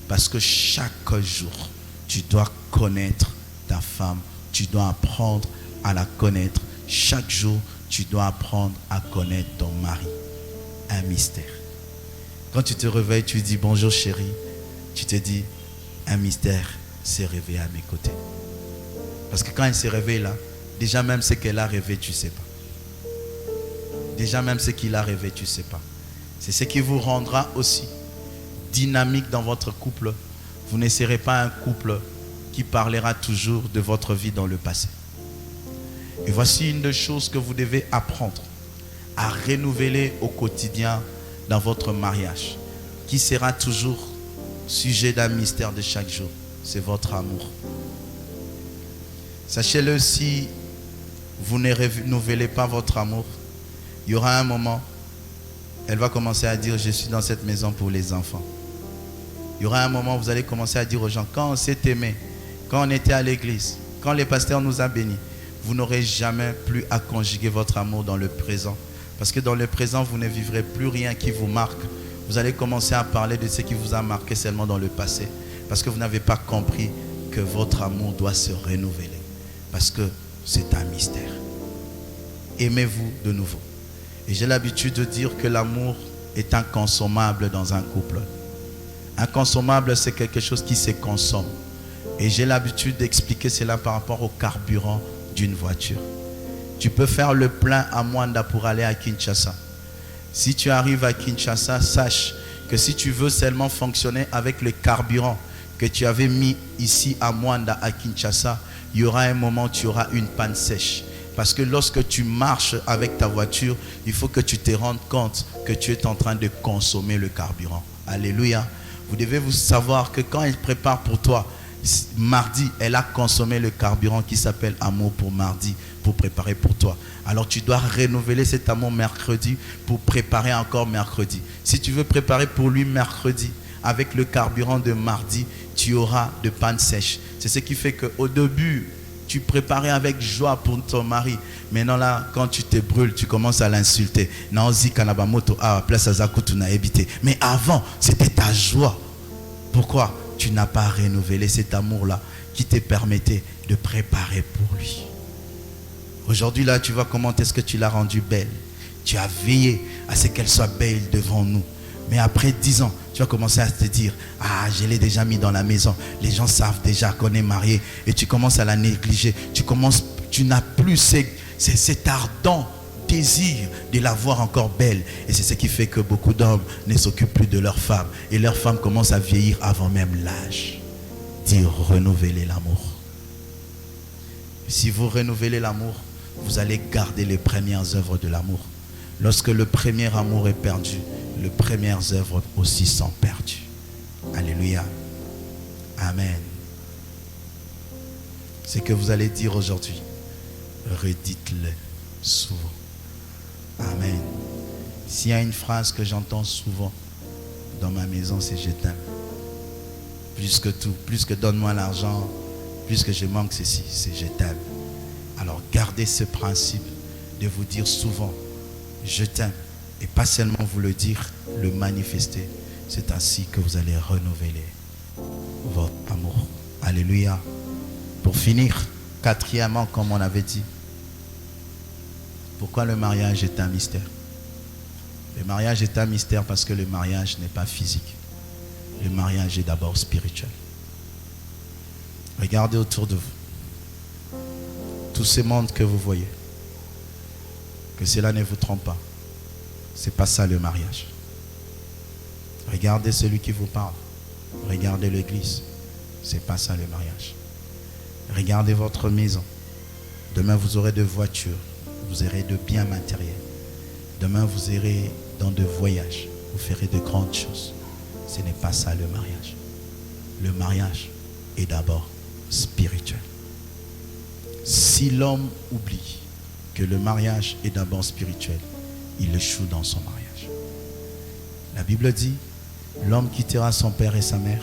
Parce que chaque jour, tu dois connaître ta femme. Tu dois apprendre à la connaître. Chaque jour, tu dois apprendre à connaître ton mari. Un mystère. Quand tu te réveilles, tu dis bonjour chérie. Tu te dis, un mystère s'est réveillé à mes côtés. Parce que quand elle se réveille là, déjà même ce qu'elle a rêvé, tu ne sais pas. Déjà même ce qu'il a rêvé, tu ne sais pas. C'est ce qui vous rendra aussi dynamique dans votre couple. Vous ne serez pas un couple qui parlera toujours de votre vie dans le passé. Et voici une des choses que vous devez apprendre à renouveler au quotidien dans votre mariage, qui sera toujours sujet d'un mystère de chaque jour. C'est votre amour. Sachez-le, si vous ne renouvelez pas votre amour, il y aura un moment, elle va commencer à dire, je suis dans cette maison pour les enfants. Il y aura un moment où vous allez commencer à dire aux gens, quand on s'est aimé, quand on était à l'église, quand les pasteurs nous ont bénis, vous n'aurez jamais plus à conjuguer votre amour dans le présent. Parce que dans le présent, vous ne vivrez plus rien qui vous marque. Vous allez commencer à parler de ce qui vous a marqué seulement dans le passé. Parce que vous n'avez pas compris que votre amour doit se renouveler. Parce que c'est un mystère. Aimez-vous de nouveau. Et j'ai l'habitude de dire que l'amour est inconsommable dans un couple. Inconsommable, c'est quelque chose qui se consomme. Et j'ai l'habitude d'expliquer cela par rapport au carburant d'une voiture. Tu peux faire le plein à Mwanda pour aller à Kinshasa. Si tu arrives à Kinshasa, sache que si tu veux seulement fonctionner avec le carburant que tu avais mis ici à Mwanda, à Kinshasa, il y aura un moment où tu auras une panne sèche. Parce que lorsque tu marches avec ta voiture, il faut que tu te rendes compte que tu es en train de consommer le carburant. Alléluia. Vous devez vous savoir que quand elle prépare pour toi, mardi, elle a consommé le carburant qui s'appelle amour pour mardi, pour préparer pour toi. Alors tu dois renouveler cet amour mercredi pour préparer encore mercredi. Si tu veux préparer pour lui mercredi, avec le carburant de mardi, tu auras de panne sèche. C'est ce qui fait qu'au début, tu préparais avec joie pour ton mari. Maintenant là, quand tu te brûles, tu commences à l'insulter. Mais avant, c'était ta joie. Pourquoi tu n'as pas renouvelé cet amour-là qui te permettait de préparer pour lui? Aujourd'hui là, tu vois comment est-ce que tu l'as rendue belle. Tu as veillé à ce qu'elle soit belle devant nous. Mais après 10 ans, tu vas commencer à te dire, ah, je l'ai déjà mis dans la maison. Les gens savent déjà qu'on est marié. Et tu commences à la négliger. Tu n'as plus cet ardent désir de la voir encore belle. Et c'est ce qui fait que beaucoup d'hommes ne s'occupent plus de leurs femmes. Et leurs femmes commencent à vieillir avant même l'âge. Dire renouveler l'amour. Si vous renouvelez l'amour, vous allez garder les premières œuvres de l'amour. Lorsque le premier amour est perdu, les premières œuvres aussi sont perdues. Alléluia. Amen. C'est que vous allez dire aujourd'hui, redites-le souvent. Amen. S'il y a une phrase que j'entends souvent dans ma maison, c'est je t'aime. Plus que tout, plus que donne-moi l'argent, plus que je manque ceci, c'est je t'aime. Alors gardez ce principe de vous dire souvent, je t'aime. Et pas seulement vous le dire, le manifester. C'est ainsi que vous allez renouveler votre amour. Alléluia. Pour finir, Quatrièmement, comme on avait dit, pourquoi le mariage est un mystère? Le mariage est un mystère parce que le mariage n'est pas physique. Le mariage est d'abord spirituel. Regardez autour de vous. Tous ces mondes que vous voyez, que cela ne vous trompe pas. C'est pas ça le mariage. Regardez celui qui vous parle. Regardez l'église. C'est pas ça le mariage. Regardez votre maison. Demain vous aurez de voitures. Vous aurez de biens matériels. Demain vous irez dans de voyages. Vous ferez de grandes choses. Ce n'est pas ça le mariage. Le mariage est d'abord spirituel. Si l'homme oublie que le mariage est d'abord spirituel, il échoue dans son mariage. La Bible dit, l'homme quittera son père et sa mère,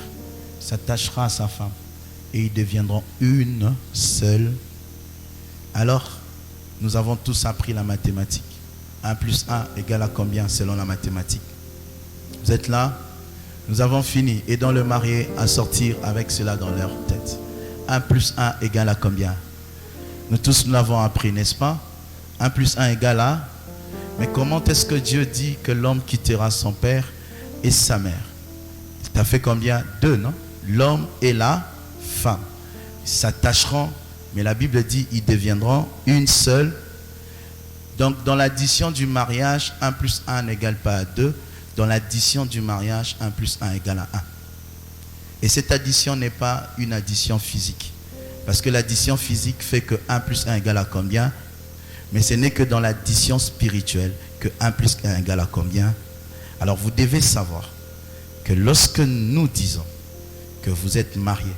s'attachera à sa femme et ils deviendront une seule. Alors, nous avons tous appris la mathématique. 1 plus 1 égale à combien selon la mathématique? Vous êtes là? Nous avons fini. Aidons le marié à sortir avec cela dans leur tête. 1 plus 1 égale à combien? Nous tous nous l'avons appris, n'est-ce pas? 1 plus 1 égale à... Mais comment est-ce que Dieu dit que l'homme quittera son père et sa mère? Ça fait combien? 2, non? L'homme et la femme. Ils s'attacheront, mais la Bible dit ils deviendront une seule. Donc dans l'addition du mariage, 1 plus 1 n'égale pas à 2. Dans l'addition du mariage, 1 plus 1 égale à 1. Et cette addition n'est pas une addition physique. Parce que l'addition physique fait que 1 plus 1 égale à combien? Mais ce n'est que dans l'addition spirituelle que 1 plus 1 égale à combien? Alors vous devez savoir que lorsque nous disons que vous êtes mariés,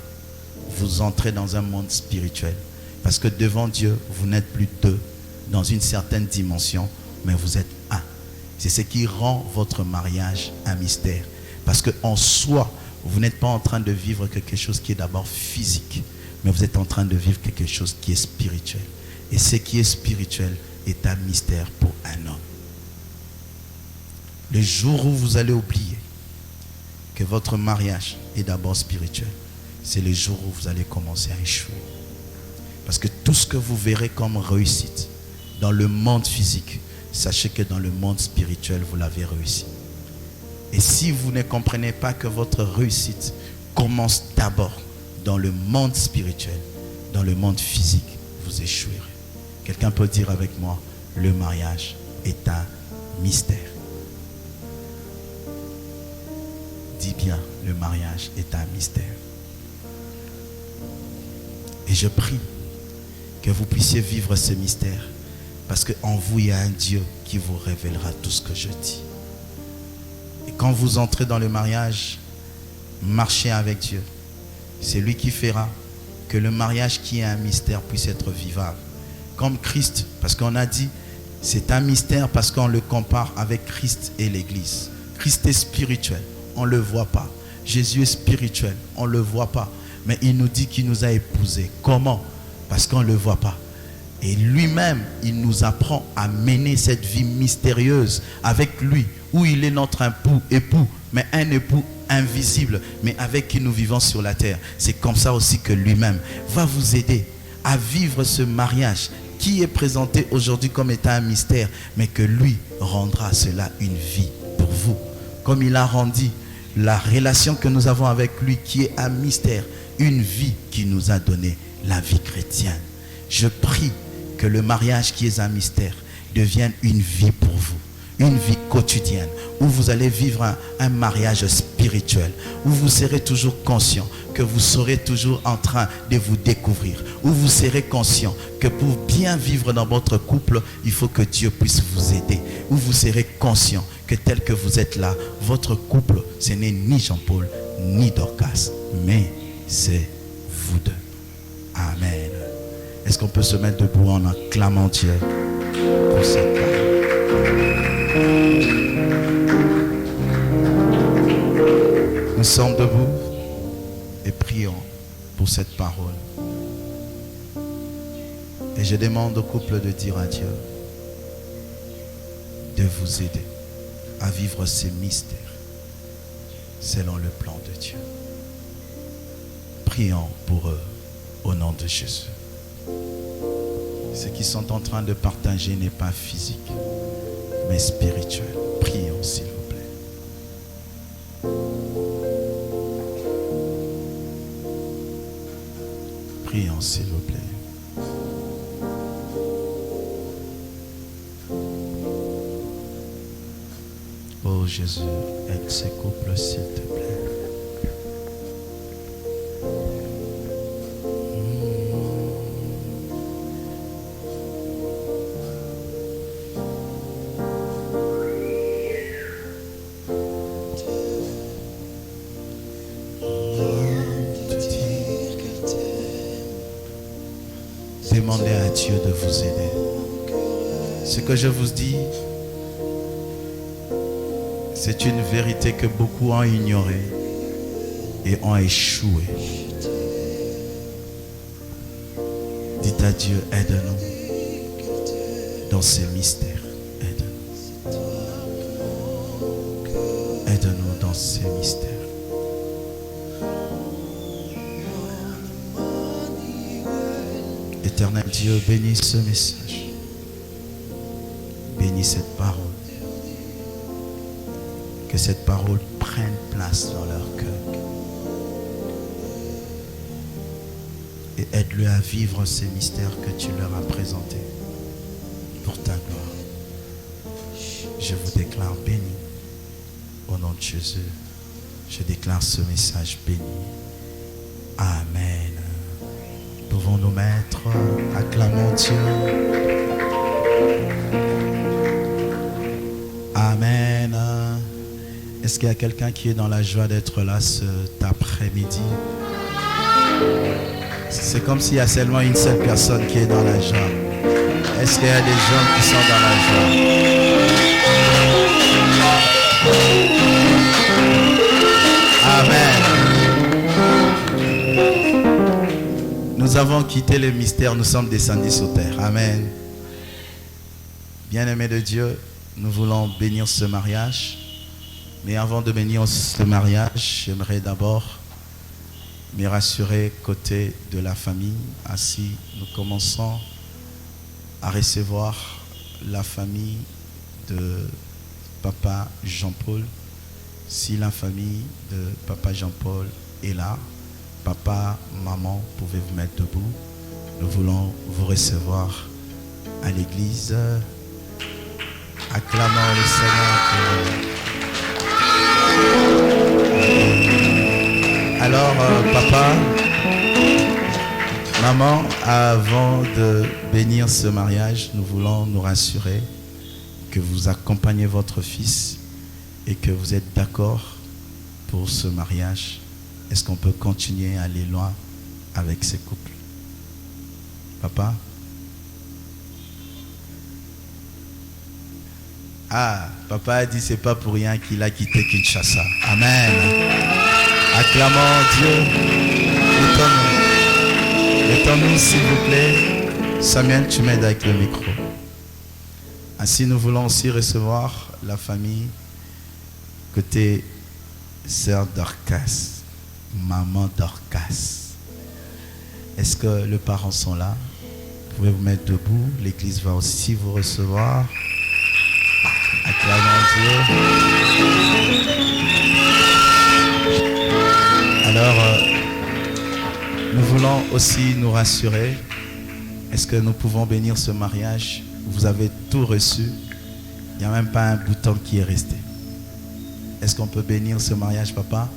vous entrez dans un monde spirituel. Parce que devant Dieu, vous n'êtes plus deux dans une certaine dimension, mais vous êtes un. C'est ce qui rend votre mariage un mystère. Parce qu'en soi, vous n'êtes pas en train de vivre quelque chose qui est d'abord physique, mais vous êtes en train de vivre quelque chose qui est spirituel. Et ce qui est spirituel est un mystère pour un homme. Le jour où vous allez oublier que votre mariage est d'abord spirituel, c'est le jour où vous allez commencer à échouer. Parce que tout ce que vous verrez comme réussite dans le monde physique, sachez que dans le monde spirituel, vous l'avez réussi. Et si vous ne comprenez pas que votre réussite commence d'abord dans le monde spirituel, dans le monde physique, vous échouerez. Quelqu'un peut dire avec moi, le mariage est un mystère. Dis bien, le mariage est un mystère. Et je prie que vous puissiez vivre ce mystère, parce qu'en vous, il y a un Dieu qui vous révélera tout ce que je dis. Et quand vous entrez dans le mariage, marchez avec Dieu. C'est lui qui fera que le mariage qui est un mystère puisse être vivable. Comme Christ, parce qu'on a dit, c'est un mystère parce qu'on le compare avec Christ et l'Église. Christ est spirituel, on ne le voit pas. Jésus est spirituel, on ne le voit pas. Mais il nous dit qu'il nous a épousés. Comment? Parce qu'on ne le voit pas. Et lui-même, il nous apprend à mener cette vie mystérieuse avec lui, où il est notre époux, mais un époux invisible, mais avec qui nous vivons sur la terre. C'est comme ça aussi que lui-même va vous aider à vivre ce mariage qui est présenté aujourd'hui comme étant un mystère, mais que lui rendra cela une vie pour vous. Comme il a rendu la relation que nous avons avec lui qui est un mystère, une vie qui nous a donné la vie chrétienne. Je prie que le mariage qui est un mystère devienne une vie pour vous, une vie quotidienne, où vous allez vivre un mariage spirituel, où vous serez toujours conscient que vous serez toujours en train de vous découvrir, où vous serez conscient que pour bien vivre dans votre couple, il faut que Dieu puisse vous aider, où vous serez conscient que tel que vous êtes là, votre couple, ce n'est ni Jean-Paul, ni Dorcas, mais c'est vous deux. Amen. Est-ce qu'on peut se mettre debout en acclamant Dieu pour cette parole? Nous sommes debout et prions pour cette parole. Et je demande au couple de dire à Dieu de vous aider à vivre ces mystères selon le plan de Dieu. Prions pour eux au nom de Jésus. Ce qu'ils sont en train de partager n'est pas physique, mais spirituel. Prions, s'il vous plaît. Prions, s'il vous plaît. Oh Jésus, aide ces couples, s'il te plaît. Demandez à Dieu de vous aider. Ce que je vous dis, c'est une vérité que beaucoup ont ignorée et ont échoué. Dites à Dieu, aide-nous dans ces mystères. Aide-nous. Aide-nous dans ces mystères. Éternel Dieu, bénis ce message. Bénis cette parole. Que cette parole prenne place dans leur cœur. Et aide-le à vivre ces mystères que tu leur as présentés pour ta gloire. Je vous déclare béni. Au nom de Jésus, je déclare ce message béni. Amen. Pouvons nous mettre, acclamons Dieu. Amen. Est-ce qu'il y a quelqu'un qui est dans la joie d'être là cet après-midi? C'est comme s'il y a seulement une seule personne qui est dans la joie. Est-ce qu'il y a des gens qui sont dans la joie? Amen. Nous avons quitté le mystère, nous sommes descendus sur terre. Amen. Bien-aimés de Dieu, nous voulons bénir ce mariage. Mais avant de bénir ce mariage, j'aimerais d'abord me rassurer côté de la famille. Ainsi, nous commençons à recevoir la famille de Papa Jean-Paul. Si la famille de Papa Jean-Paul est là, papa, maman, pouvez vous mettre debout. Nous voulons vous recevoir à l'église. Acclamons le Seigneur. Alors, papa, maman, avant de bénir ce mariage, nous voulons nous rassurer que vous accompagnez votre fils et que vous êtes d'accord pour ce mariage. Est-ce qu'on peut continuer à aller loin avec ces couples? Papa? Ah, papa a dit c'est pas pour rien qu'il a quitté Kinshasa. Amen. Acclamons Dieu. Mettons-nous, s'il vous plaît. Samuel, tu m'aides avec le micro. Ainsi, nous voulons aussi recevoir la famille côté sœur Dorcas, maman Dorcas. Est-ce que les parents sont là? Vous pouvez vous mettre debout. L'église va aussi vous recevoir. Acclamons Dieu. Alors, nous voulons aussi nous rassurer. Est-ce que nous pouvons bénir ce mariage? Vous avez tout reçu. Il n'y a même pas un bouton qui est resté. Est-ce qu'on peut bénir ce mariage, papa?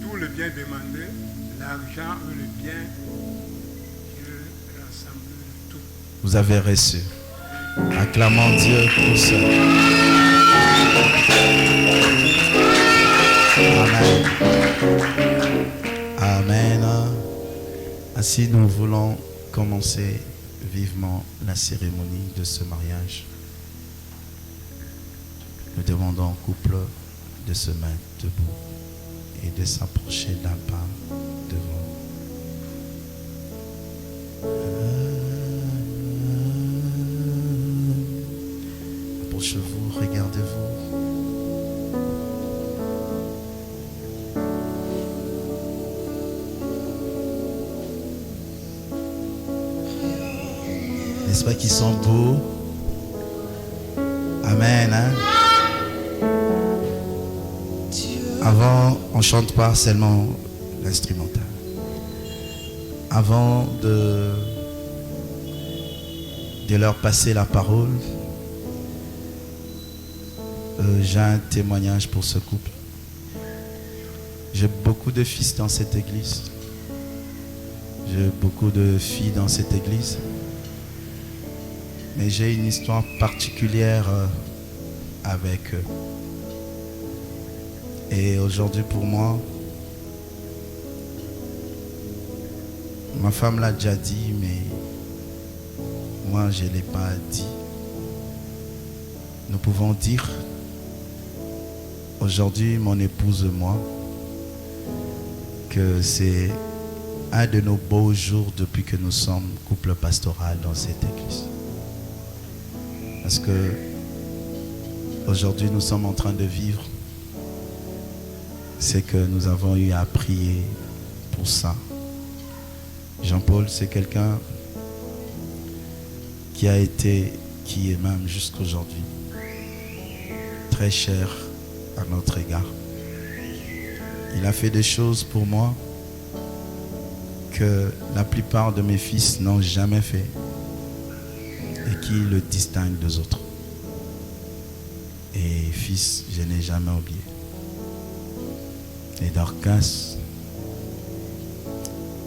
Tout le bien demandé, l'argent et le bien, je rassemble tout. Vous avez reçu. Acclamons Dieu pour ça. Amen. Amen. Ainsi, nous voulons commencer vivement la cérémonie de ce mariage. Nous demandons au couple de se mettre debout et de s'approcher d'un pas devant. Approchez-vous, regardez-vous. N'est-ce pas qu'ils sont beaux? Amen. Hein? Avant, on ne chante pas seulement l'instrumental. Avant de leur passer la parole, j'ai un témoignage pour ce couple. J'ai beaucoup de fils dans cette église. J'ai beaucoup de filles dans cette église. Mais j'ai une histoire particulière avec eux. Et aujourd'hui pour moi, ma femme l'a déjà dit, mais moi je ne l'ai pas dit. Nous pouvons dire, aujourd'hui mon épouse et moi, que c'est un de nos beaux jours depuis que nous sommes couple pastoral dans cette église. Parce que aujourd'hui nous sommes en train de vivre ce que nous avons eu à prier pour ça. Jean-Paul, c'est quelqu'un qui est même jusqu'aujourd'hui très cher à notre égard. Il a fait des choses pour moi que la plupart de mes fils n'ont jamais fait et qui le distinguent des autres. Et fils, je n'ai jamais oublié. Et Dorcas,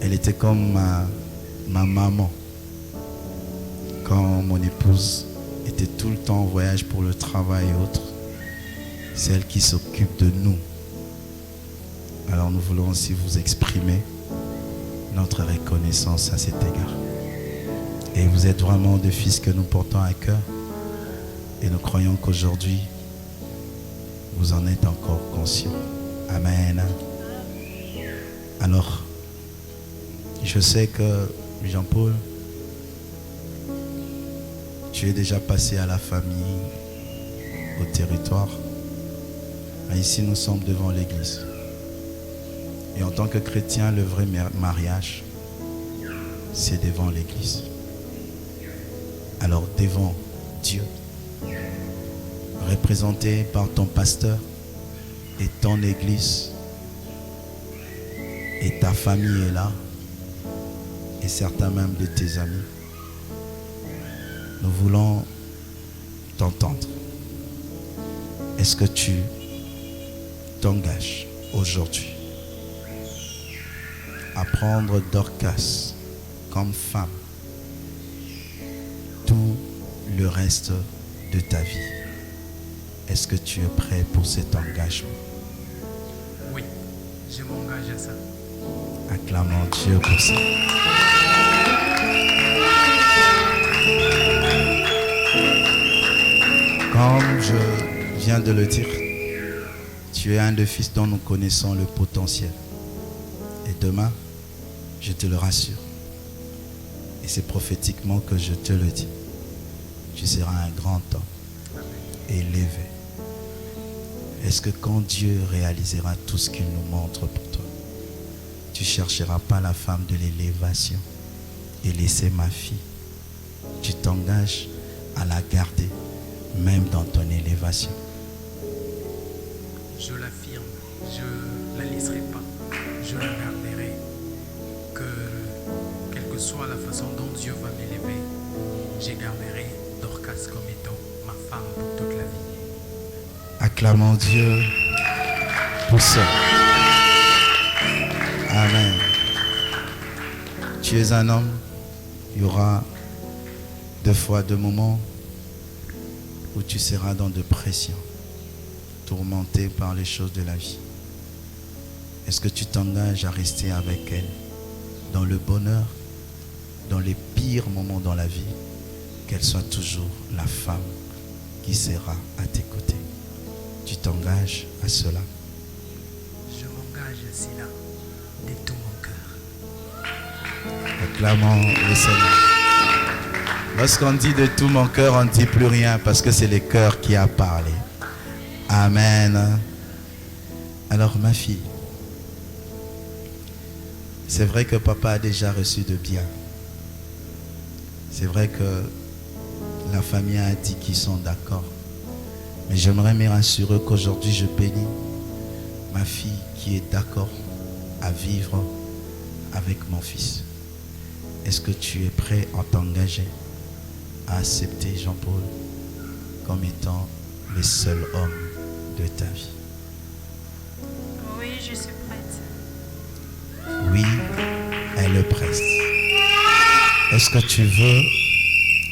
elle était comme ma maman. Quand mon épouse était tout le temps en voyage pour le travail et autres, c'est elle qui s'occupe de nous. Alors nous voulons aussi vous exprimer notre reconnaissance à cet égard. Et vous êtes vraiment des fils que nous portons à cœur. Et nous croyons qu'aujourd'hui, vous en êtes encore conscients. Amen. Alors, je sais que Jean-Paul, tu es déjà passé à la famille, au territoire. Mais ici, nous sommes devant l'église. Et en tant que chrétien, le vrai mariage, c'est devant l'église. Alors, devant Dieu, représenté par ton pasteur et ton église, et ta famille est là, et certains même de tes amis. Nous voulons t'entendre. Est-ce que tu t'engages aujourd'hui à prendre Dorcas comme femme tout le reste de ta vie? Est-ce que tu es prêt pour cet engagement? Oui, je m'engage à ça. Acclamons Dieu pour ça. Comme je viens de le dire, tu es un des fils dont nous connaissons le potentiel. Et demain, je te le rassure, et c'est prophétiquement que je te le dis, tu seras un grand homme, élevé. Est-ce que quand Dieu réalisera tout ce qu'il nous montre pour toi, tu ne chercheras pas la femme de l'élévation et laisser ma fille? Tu t'engages à la garder, même dans ton élévation. Je l'affirme, je ne la laisserai pas, je la garderai. Quelle que soit la façon dont Dieu va m'élever, je garderai Dorcas comme étant ma femme pour toute la vie. Acclamons Dieu pour ça. Amen. Tu es un homme, il y aura des fois des moments où tu seras dans de pressions, tourmenté par les choses de la vie. Est-ce que tu t'engages à rester avec elle dans le bonheur, dans les pires moments dans la vie, qu'elle soit toujours la femme qui sera à tes côtés? Tu t'engages à cela? Je m'engage ainsi là, de tout mon cœur. Acclamons le Seigneur. Lorsqu'on dit de tout mon cœur, on ne dit plus rien parce que c'est le cœur qui a parlé. Amen. Alors ma fille, c'est vrai que papa a déjà reçu de bien. C'est vrai que la famille a dit qu'ils sont d'accord. Mais j'aimerais me rassurer qu'aujourd'hui je bénis ma fille qui est d'accord à vivre avec mon fils. Est-ce que tu es prêt à t'engager à accepter Jean-Paul comme étant le seul homme de ta vie? Oui, je suis prête. Oui, elle est prête. Est-ce que tu veux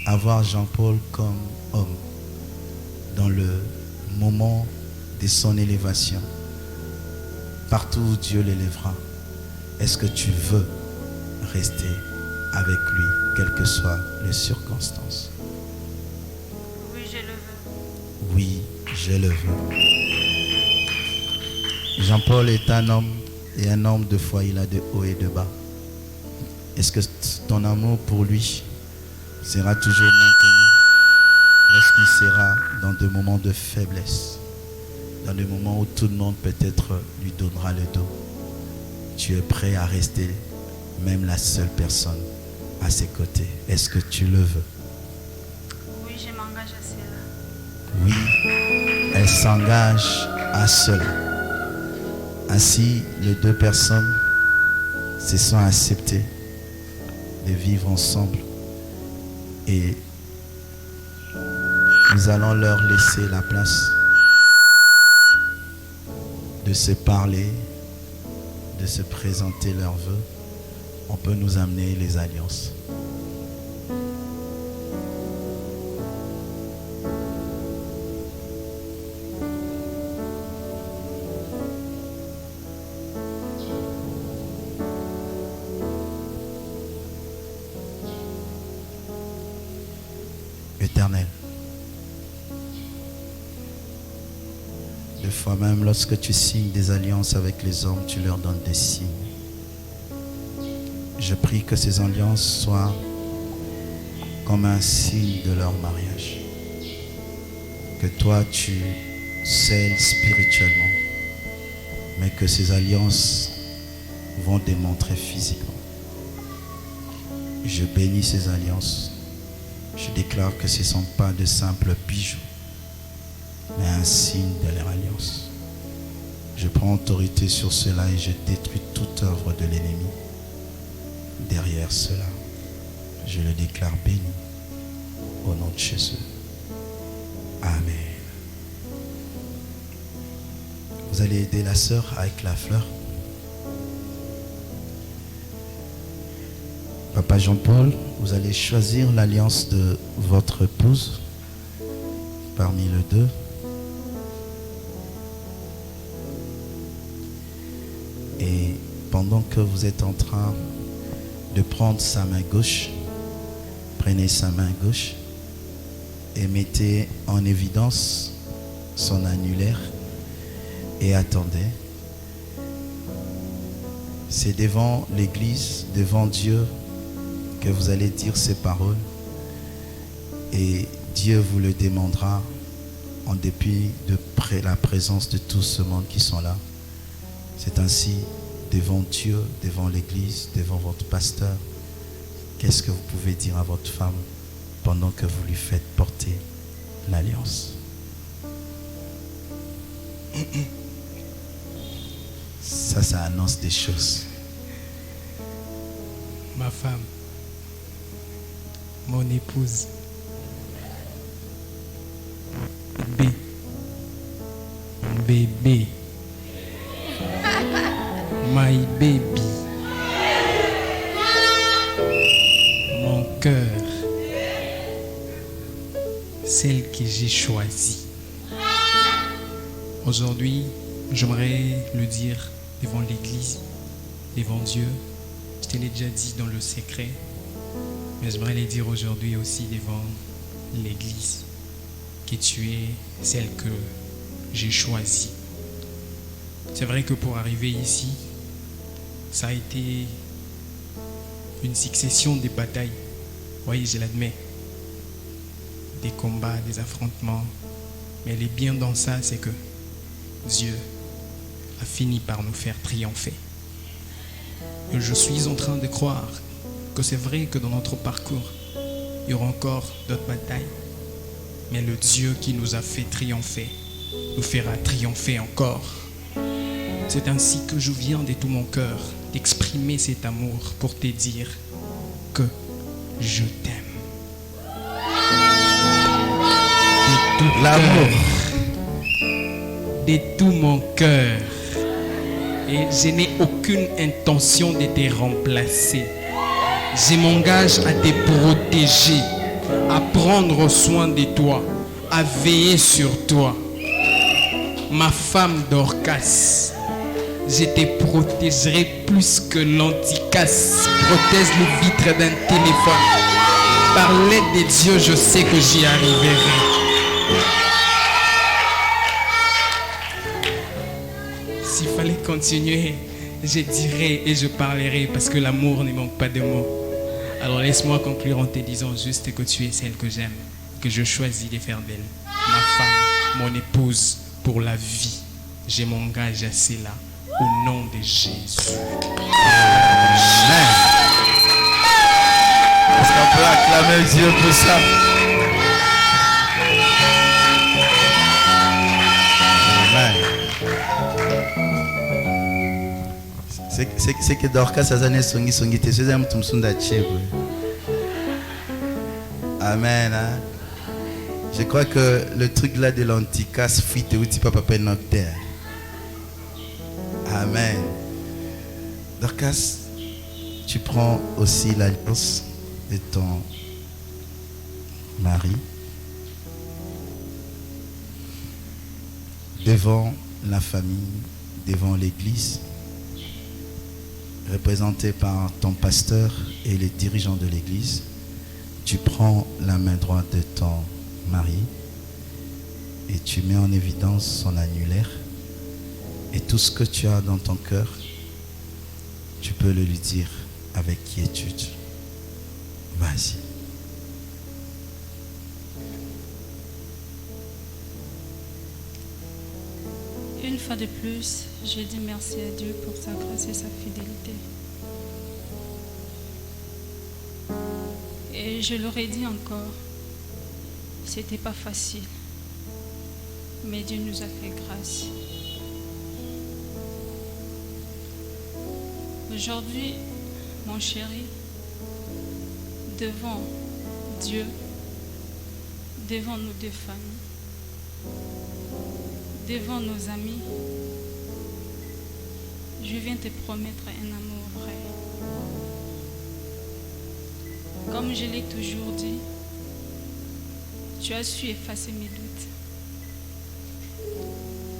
avoir Jean-Paul comme homme dans le moment de son élévation, partout où Dieu l'élèvera? Est-ce que tu veux rester avec lui, quelles que soient les circonstances? Oui, je le veux. Oui, je le veux. Jean-Paul est un homme et un homme de foi, il a de haut et de bas. Est-ce que ton amour pour lui sera toujours maintenu lorsqu'il sera dans des moments de faiblesse, dans des moments où tout le monde peut-être lui donnera le dos? Tu es prêt à rester même la seule personne à ses côtés? Est-ce que tu le veux? Oui, je m'engage à cela. Oui, elle s'engage à cela. Ainsi, les deux personnes se sont acceptées de vivre ensemble et nous allons leur laisser la place de se parler, de se présenter leurs vœux. On peut nous amener les alliances. Éternel, des fois même lorsque tu signes des alliances avec les hommes, tu leur donnes des signes. Je prie que ces alliances soient comme un signe de leur mariage. Que toi tu scelles spirituellement, mais que ces alliances vont démontrer physiquement. Je bénis ces alliances. Je déclare que ce ne sont pas de simples bijoux, mais un signe de leur alliance. Je prends autorité sur cela et je détruis toute œuvre de l'ennemi. Derrière cela, je le déclare béni au nom de Jésus. Amen. Vous allez aider la sœur avec la fleur. Papa Jean-Paul, vous allez choisir l'alliance de votre épouse parmi les deux. Et pendant que vous êtes en train de prendre sa main gauche, prenez sa main gauche et mettez en évidence son annulaire et attendez. C'est devant l'Église, devant Dieu, que vous allez dire ces paroles et Dieu vous le demandera en dépit de la présence de tout ce monde qui sont là. C'est ainsi devant Dieu, devant l'Église, devant votre pasteur. Qu'est-ce que vous pouvez dire à votre femme pendant que vous lui faites porter l'alliance? Ça annonce des choses. Ma femme, mon épouse, mon bébé, my baby, mon cœur, celle que j'ai choisie. Aujourd'hui, j'aimerais le dire devant l'Église, devant Dieu. Je te l'ai déjà dit dans le secret, mais j'aimerais le dire aujourd'hui aussi devant l'Église, que tu es celle que j'ai choisie. C'est vrai que pour arriver ici, ça a été une succession de batailles. Oui, je l'admets. Des combats, des affrontements. Mais le bien dans ça, c'est que Dieu a fini par nous faire triompher. Et je suis en train de croire que c'est vrai que dans notre parcours, il y aura encore d'autres batailles, Mais le Dieu qui nous a fait triompher nous fera triompher encore. C'est ainsi que je viens de tout mon cœur d'exprimer cet amour pour te dire que je t'aime. De tout L'amour. cœur. De tout mon cœur. Et je n'ai aucune intention de te remplacer. Je m'engage à te protéger, à prendre soin de toi, à veiller sur toi. Ma femme Dorcas, je te protégerai plus que l'anticasse protège le vitre d'un téléphone. Par l'aide de Dieu, je sais que j'y arriverai. S'il fallait continuer, je dirais et je parlerai parce que l'amour ne manque pas de mots. Alors laisse-moi conclure en te disant juste que tu es celle que j'aime, que je choisis de faire d'elle ma femme, mon épouse pour la vie. Je m'engage à cela au nom de Jésus. Amen. Est-ce qu'on peut acclamer Dieu pour ça? Amen. C'est que Dorcas azane songi te seza mtu msunda chebwe. Amen. Hein? Je crois que le truc là de l'anticasse fuit te outi papa pen nocteur. Amen. Dorcas, tu prends aussi l'alliance de ton mari devant la famille, devant l'église, représenté par ton pasteur et les dirigeants de l'église. Tu prends la main droite de ton mari et tu mets en évidence son annulaire et tout ce que tu as dans ton cœur, tu peux le lui dire avec quiétude. Vas-y. Une fois de plus, je dis merci à Dieu pour sa grâce et sa fidélité. Et je leur ai dit encore, c'était pas facile, mais Dieu nous a fait grâce. Aujourd'hui, mon chéri, devant Dieu, devant nos deux familles, devant nos amis, je viens te promettre un amour vrai. Comme je l'ai toujours dit, tu as su effacer mes doutes.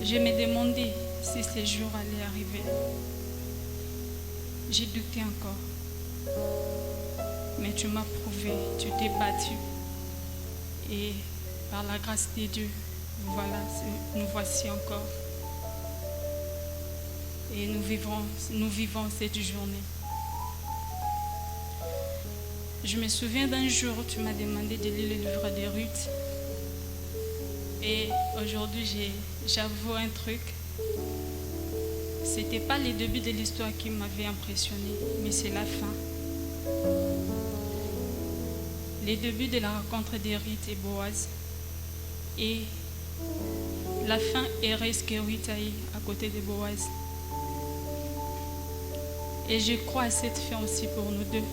Je me demandais si ce jour allait arriver. J'ai douté encore. Mais tu m'as prouvé, tu t'es battu. Et par la grâce de Dieu, voilà, nous voici encore. Et nous vivons cette journée. Je me souviens d'un jour où tu m'as demandé de lire le livre de Ruth. Et aujourd'hui, j'avoue un truc. C'était pas le début de l'histoire qui m'avait impressionné, mais c'est la fin. Le début de la rencontre de Ruth et Boaz. Et la fin heureuse que Ruth a eue à côté de Boaz. Et je crois à cette fin aussi pour nous deux.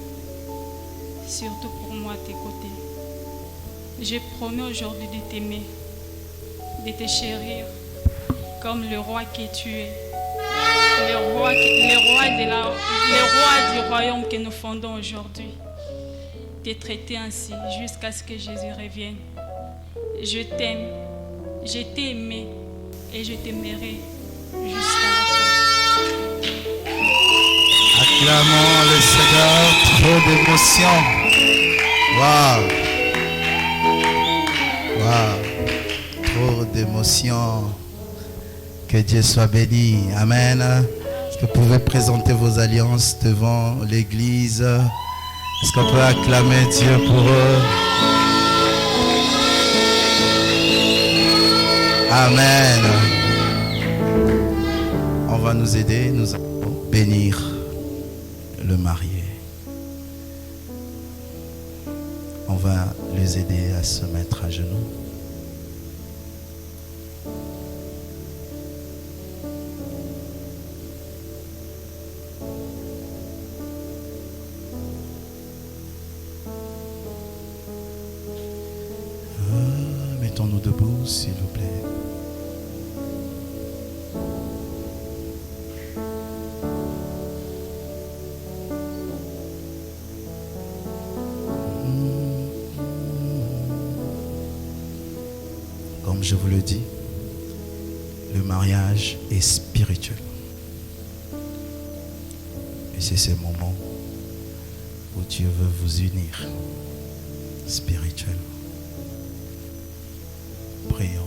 Surtout pour moi à tes côtés. Je promets aujourd'hui de t'aimer, de te chérir comme le roi que tu es. Le roi du royaume que nous fondons aujourd'hui. Te traiter ainsi jusqu'à ce que Jésus revienne. Je t'aime, je t'ai aimé et je t'aimerai jusqu'à la fin. Acclamons le Seigneur, trop d'émotion. Waouh! Waouh! Trop d'émotion. Que Dieu soit béni. Amen. Est-ce que vous pouvez présenter vos alliances devant l'église? Est-ce qu'on peut acclamer Dieu pour eux? Amen. On va nous aider, nous allons bénir le marié. On va les aider à se mettre à genoux. Mettez-vous debout, s'il vous plaît. Comme je vous le dis, le mariage est spirituel. Et c'est ce moment où Dieu veut vous unir spirituellement. Prions.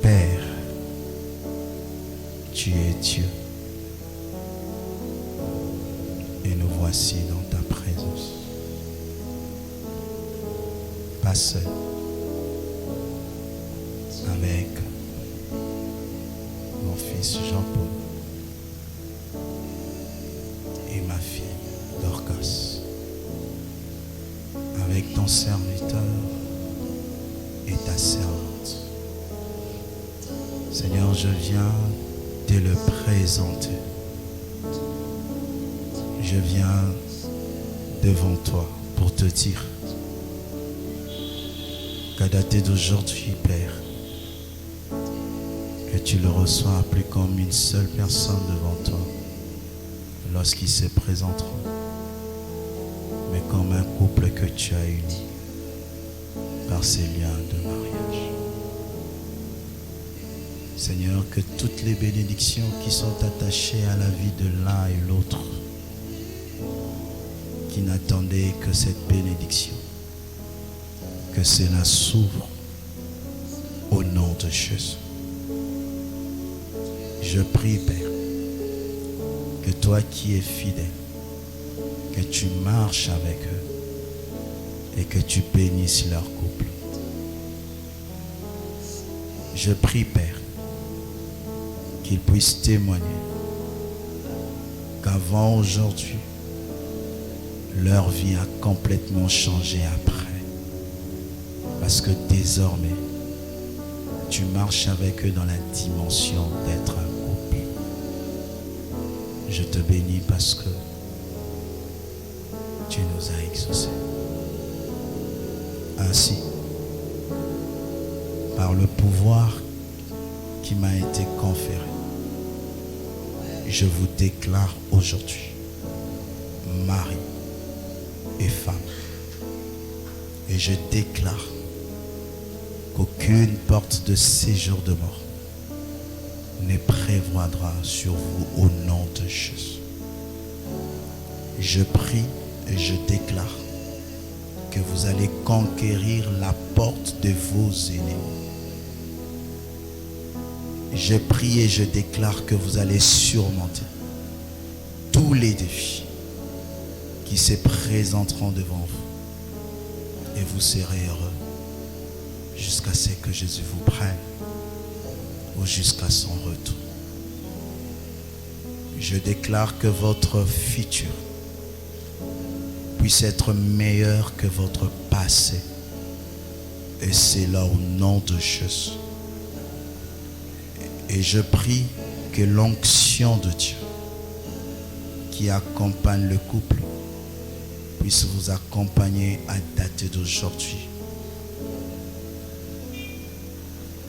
Père, tu es Dieu. Et nous voici dans ta présence. Pas seul. Avec mon fils Jean-Paul et ma fille Dorcas. Avec ton serviteur et ta servante. Seigneur, je viens te le présenter. Je viens devant toi pour te dire qu'à dater d'aujourd'hui, Père, que tu le reçois plus comme une seule personne devant toi lorsqu'ils se présenteront, mais comme un couple que tu as uni par ces liens de mariage. Seigneur, que toutes les bénédictions qui sont attachées à la vie de l'un et l'autre, qui n'attendaient que cette bénédiction, que cela s'ouvre au nom de Jésus. Je prie, Père, que toi qui es fidèle, que tu marches avec eux et que tu bénisses leur couple. Je prie, Père, qu'ils puissent témoigner qu'avant aujourd'hui, leur vie a complètement changé après. Parce que désormais, tu marches avec eux dans la dimension d'être un couple. Je te bénis parce que tu nous as exaucés. Ainsi, par le pouvoir qui m'a été conféré, je vous déclare aujourd'hui mari et femme. Et je déclare qu'aucune porte de séjour de mort ne prévaudra sur vous au nom de Jésus. Je prie et je déclare que vous allez conquérir la porte de vos ennemis. Je prie et je déclare que vous allez surmonter tous les défis qui se présenteront devant vous. Et vous serez heureux jusqu'à ce que Jésus vous prenne ou jusqu'à son retour. Je déclare que votre futur puisse être meilleur que votre passé. Et c'est là au nom de Jésus. Et je prie que l'onction de Dieu qui accompagne le couple puisse vous accompagner à dater d'aujourd'hui.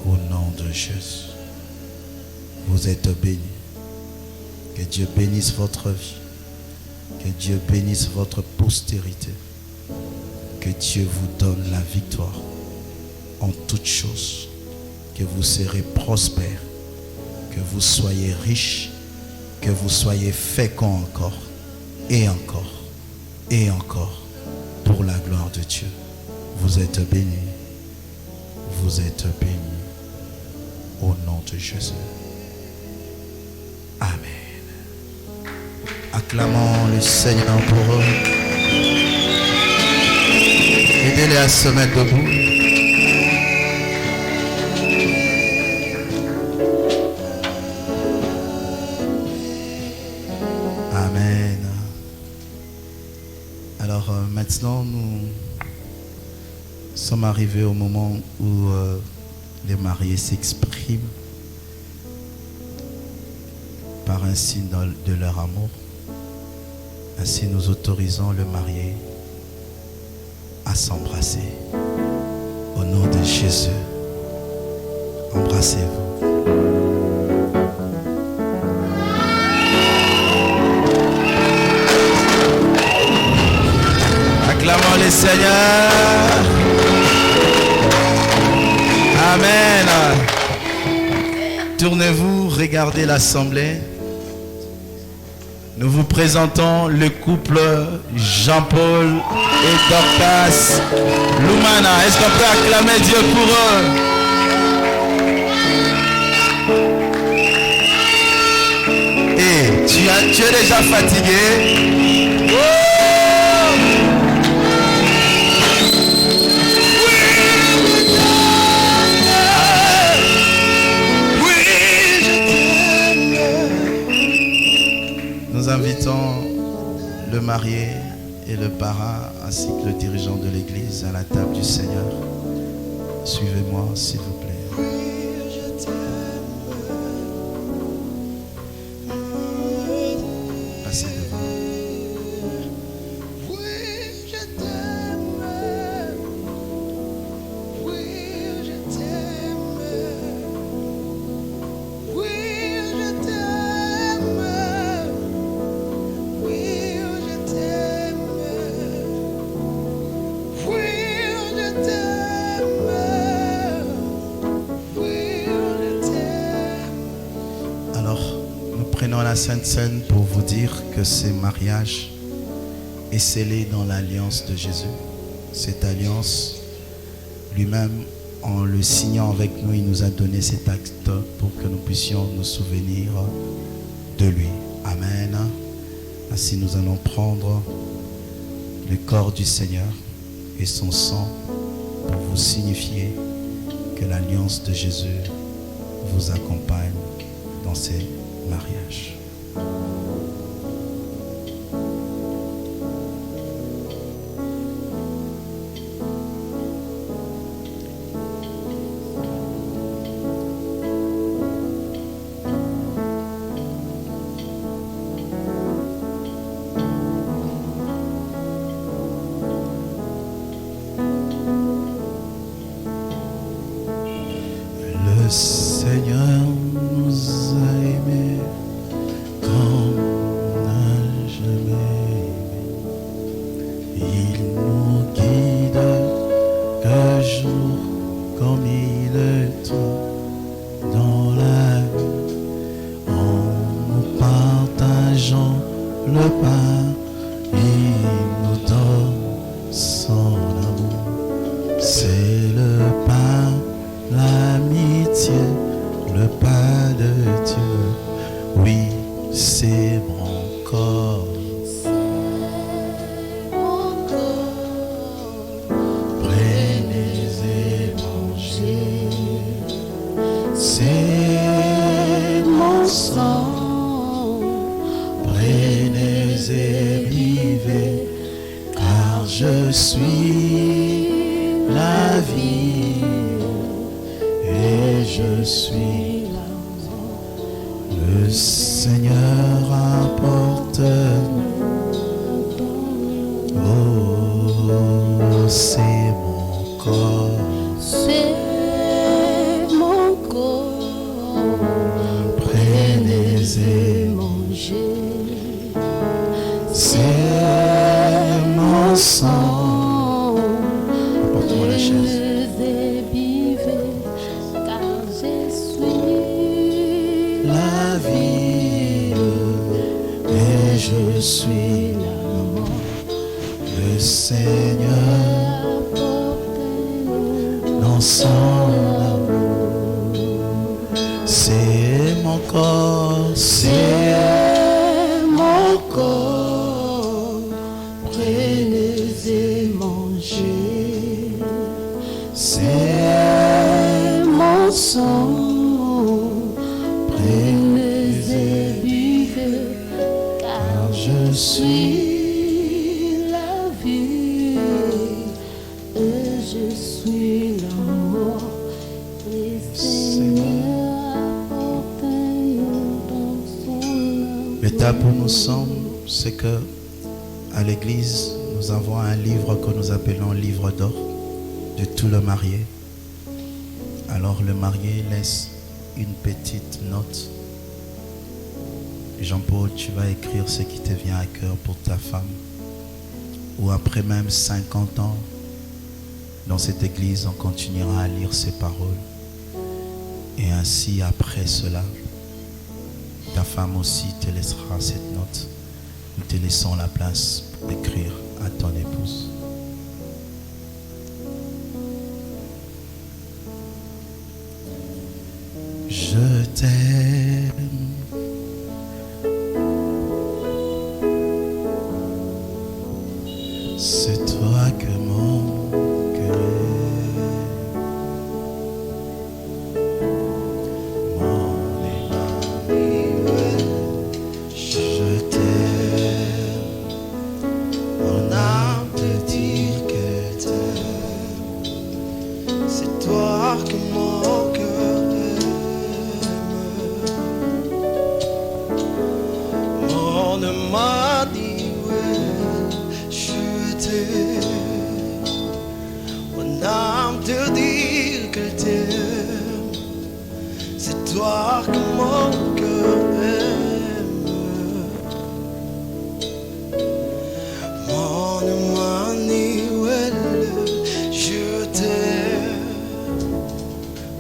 Au nom de Jésus, vous êtes bénis. Que Dieu bénisse votre vie. Que Dieu bénisse votre postérité. Que Dieu vous donne la victoire en toutes choses. Que vous serez prospères. Que vous soyez riches que vous soyez féconds encore et encore et encore pour la gloire de Dieu. Vous êtes bénis. Vous êtes bénis. Au nom de Jésus. Amen. Acclamons le Seigneur pour eux. Aidez-les à se mettre debout. Amen. Alors maintenant, nous sommes arrivés au moment où les mariés s'expriment par un signe de leur amour. Ainsi, nous autorisons le marié à s'embrasser. Au nom de Jésus, embrassez-vous. Acclamons le Seigneur. Amen. Tournez-vous, regardez l'assemblée. Nous vous présentons le couple Jean-Paul et Dorcas Lumana. Est-ce qu'on peut acclamer Dieu pour eux? Et tu es déjà fatigué? Nous invitons le marié et le parrain ainsi que le dirigeant de l'église à la table du Seigneur. Suivez-moi s'il vous plaît. Passez devant. La Sainte Seine pour vous dire que ce mariage est scellé dans l'alliance de Jésus. Cette alliance, lui-même, en le signant avec nous, il nous a donné cet acte pour que nous puissions nous souvenir de lui. Amen. Ainsi, nous allons prendre le corps du Seigneur et son sang pour vous signifier que l'alliance de Jésus vous accompagne dans ces mariages. Le Seigneur nous a aimés comme on n'a jamais aimé. Il nous guide un jour comme il est dans la vie, en nous partageant le pain, il nous donne son amour. C'est le pain, l'amitié, le pain de Dieu. Oui, c'est mon corps. Prenez et mangez. C'est mon sang. Prenez et buvez, car je suis la vie. Et je suis le Seigneur apporte. Oh, c'est mon corps. C'est mon corps. Prenez et Manger. c'est mon sang. Apporte-moi la chaise. Car je suis La vie. je suis le Seigneur dans son amour. C'est mon corps, c'est mon corps. Prenez et mangez. C'est mon sang. Prenez et buvez, car je suis la vie et je suis l'amour. L'étape où nous sommes, c'est que à l'église, nous avons un livre que nous appelons livre d'or de tout le marié. Alors le marié laisse une petite note. Jean-Paul, tu vas écrire ce qui te vient à cœur pour ta femme. Ou après même 50 ans, dans cette église, on continuera à lire ces paroles. Et ainsi, après cela, ta femme aussi te laissera cette note. Nous te laissons la place pour écrire à ton épouse. Je t'aime. C'est toi que mon cœur aime. Mon Emmanuel, je t'aime. Mon âme te dit que t'aime. C'est toi que mon cœur aime. Mon Emmanuel, je t'aime. Mon âme te dit que t'aime. C'est toi que mon cœur aime. Mon Emmanuel, je t'aime.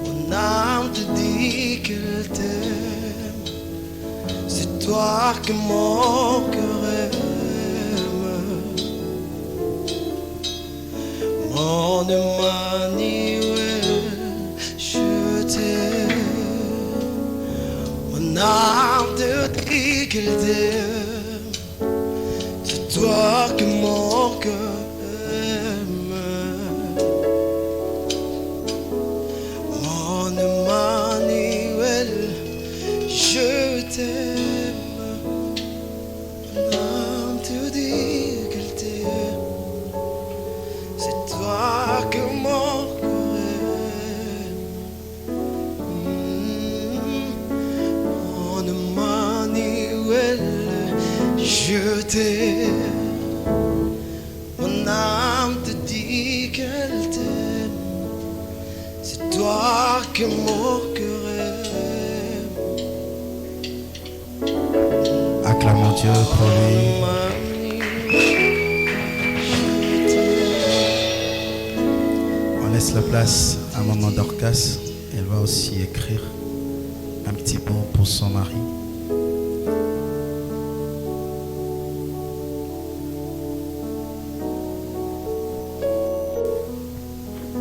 Mon âme te dit qu'elle t'aime. C'est toi que mon cœur aime. Mon Emmanuel, je t'aime. Mon âme te dit qu'elle t'aime. C'est toi que mon cœur aime. Mon Emmanuel, je t'aime. Mon âme te dit qu'elle t'aime. C'est toi que mon cœur aime. Mon Emmanuel, je t'aime. Mon âme te dit qu'elle t'aime. C'est toi que mon cœur aime. Acclamons Dieu pour lui. On laisse la place à maman Dorcas. Elle va aussi écrire un petit mot pour son mari.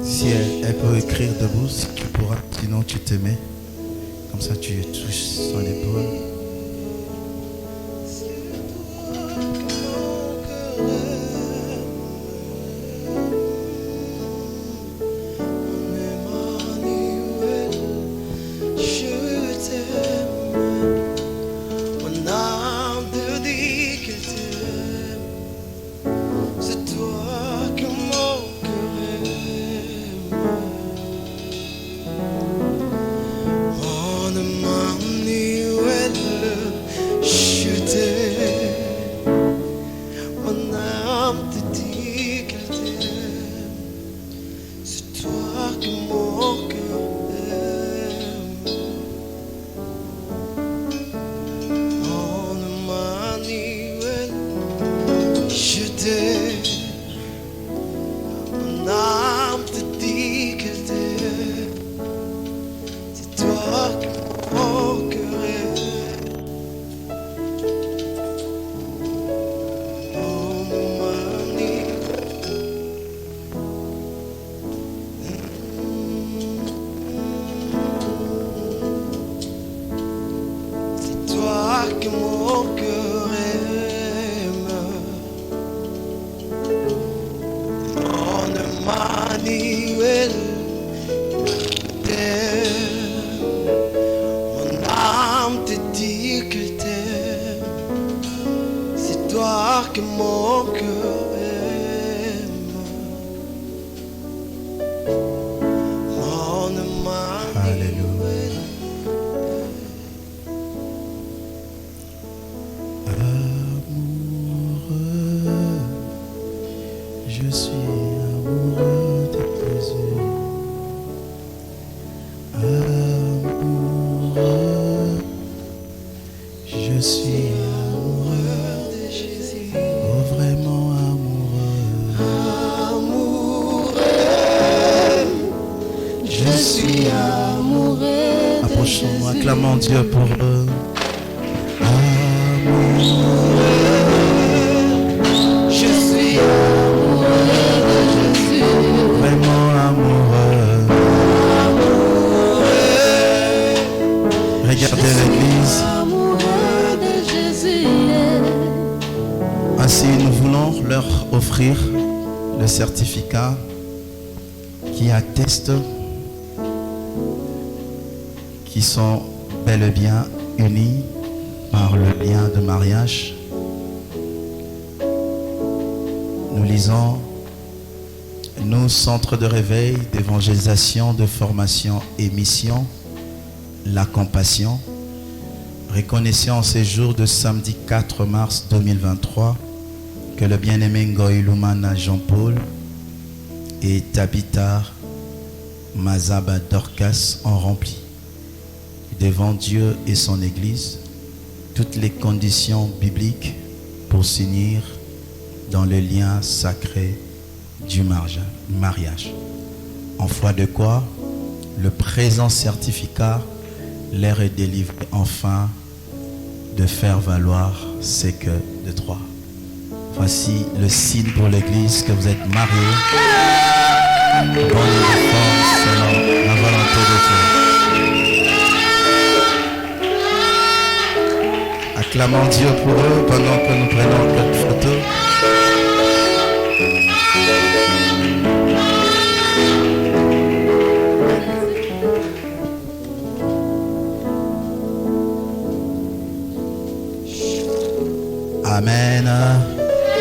Si elle peut écrire debout, si tu pourras, sinon tu te mets. Comme ça tu touches son épaule. Emmanuel, t'aime. Mon âme te dit qu'elle t'aime. C'est toi que mon cœur aime. Mon Emmanuel. Amoureux, je suis amoureux de tes yeux. Amoureux, je suis amoureux De Jésus, oh vraiment amoureux. amoureux, Je suis amoureux de Approchons-nous, Jésus. acclamons Dieu pour eux. je suis Amoureux de Jésus. Vraiment amoureux. Regardez l'église. Amoureux de Jésus. Ainsi, nous voulons leur offrir le certificat qui atteste qu'ils sont bel et bien unis par le lien de mariage. Nous lisons: nous, centre de réveil, d'évangélisation, de formation et mission, la compassion, reconnaissons en ces jours de samedi 4 mars 2023 que le bien-aimé Ngoï Lumana Jean-Paul et Tabitha Mazaba Dorcas ont rempli devant Dieu et son Église toutes les conditions bibliques pour s'unir dans le lien sacré du mariage. En foi de quoi, le présent certificat leur est délivré enfin de faire valoir ces que de droit. Voici le signe pour l'Église que vous êtes mariés dans les formes selon la volonté de Dieu. Acclamons Dieu pour eux pendant que nous prenons quelques photos. Amen.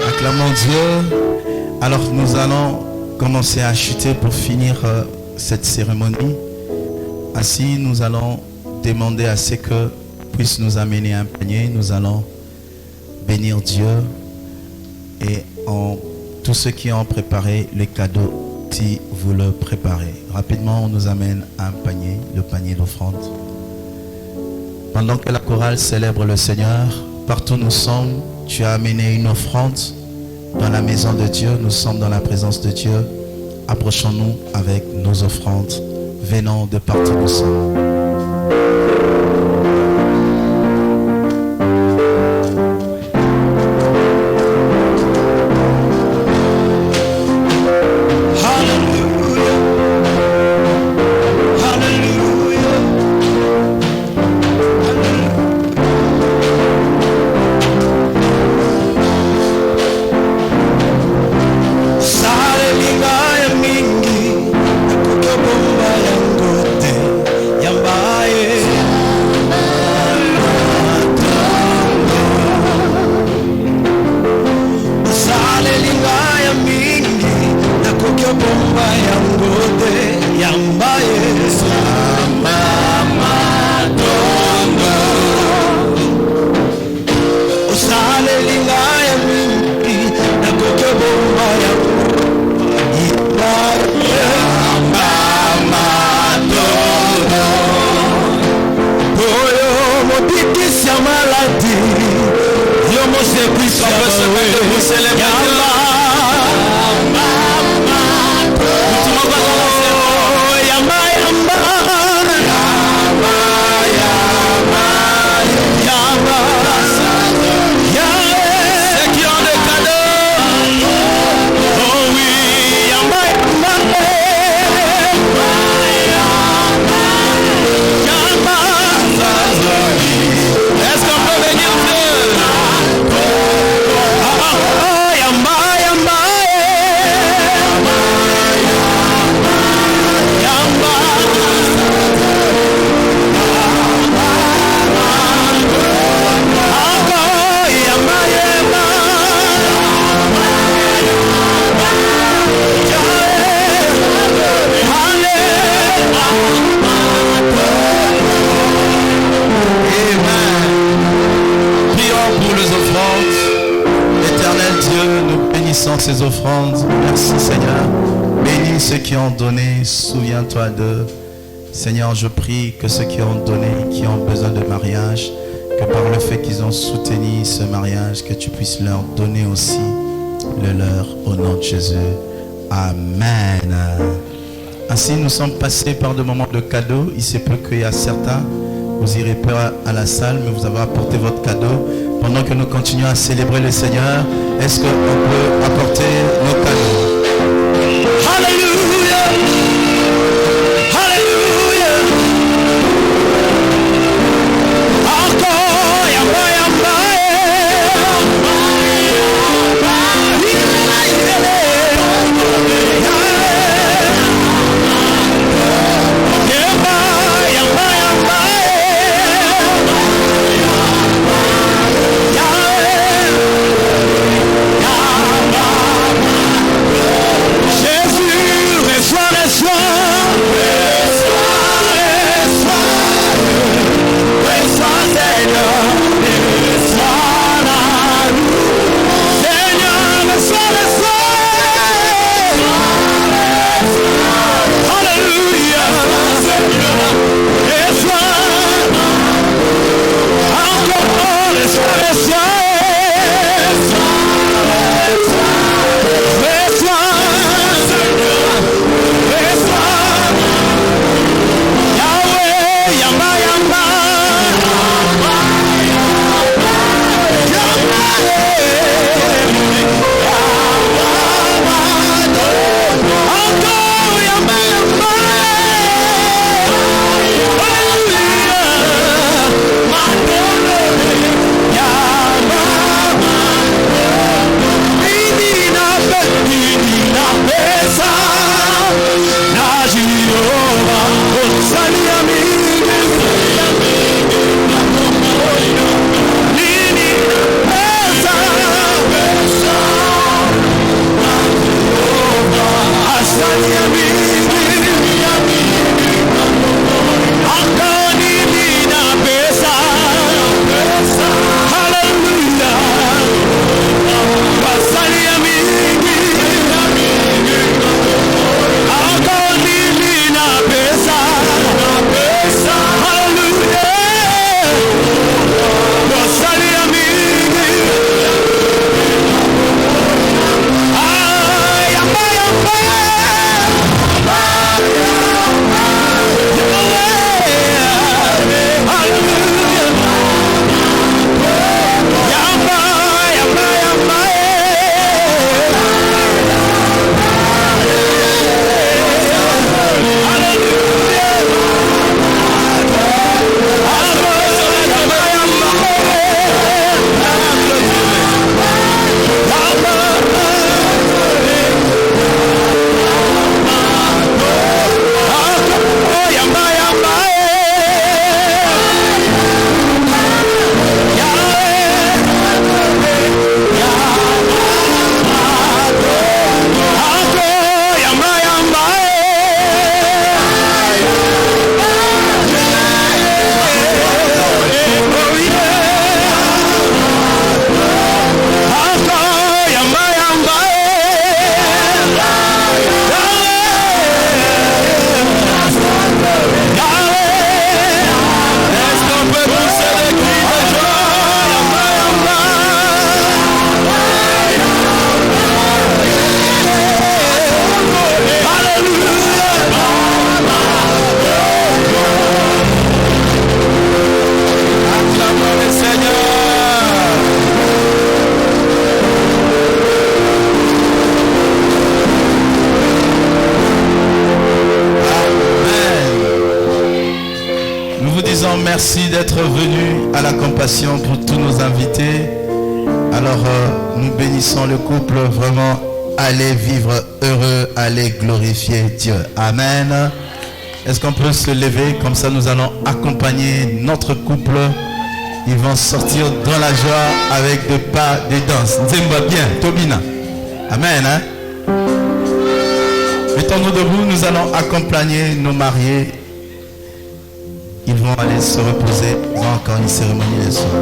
Acclamons Dieu. Alors nous allons commencer à chuter pour finir cette cérémonie. Ainsi, nous allons demander à ce que puisse nous amener un panier. Nous allons bénir Dieu et tous ceux qui ont préparé les cadeaux, si vous le préparez. Rapidement, on nous amène un panier, le panier d'offrande. Pendant que la chorale célèbre le Seigneur, partout où nous sommes, tu as amené une offrande dans la maison de Dieu. Nous sommes dans la présence de Dieu. Approchons-nous avec nos offrandes. Venons de partout où nous sommes. Sale mingaya mingi, kutoka bomba ya ngote, yambaye ces offrandes. Merci Seigneur. Bénis ceux qui ont donné. Souviens-toi d'eux. Seigneur, je prie que ceux qui ont donné, qui ont besoin de mariage, que par le fait qu'ils ont soutenu ce mariage, que tu puisses leur donner aussi le leur au nom de Jésus. Amen. Ainsi, nous sommes passés par des moments de cadeaux. Il se peut qu'il y a certains, vous irez pas à la salle, mais vous avez apporté votre cadeau. Pendant que nous continuons à célébrer le Seigneur, est-ce qu'on peut apporter nos cadeaux? Hallelujah. Hallelujah. Encore, yamba, yamba, Merci d'être venu à la compassion pour tous nos invités. Alors, nous bénissons le couple. Vraiment, allez vivre heureux, allez glorifier Dieu. Amen. Est-ce qu'on peut se lever? Comme ça, nous allons accompagner notre couple. Ils vont sortir dans la joie avec des pas, des danses. Nzemba bien, Tobina. Amen. Hein? Mettons-nous debout, nous allons accompagner nos mariés. Ils vont aller se reposer. Ils ont encore une cérémonie de soir.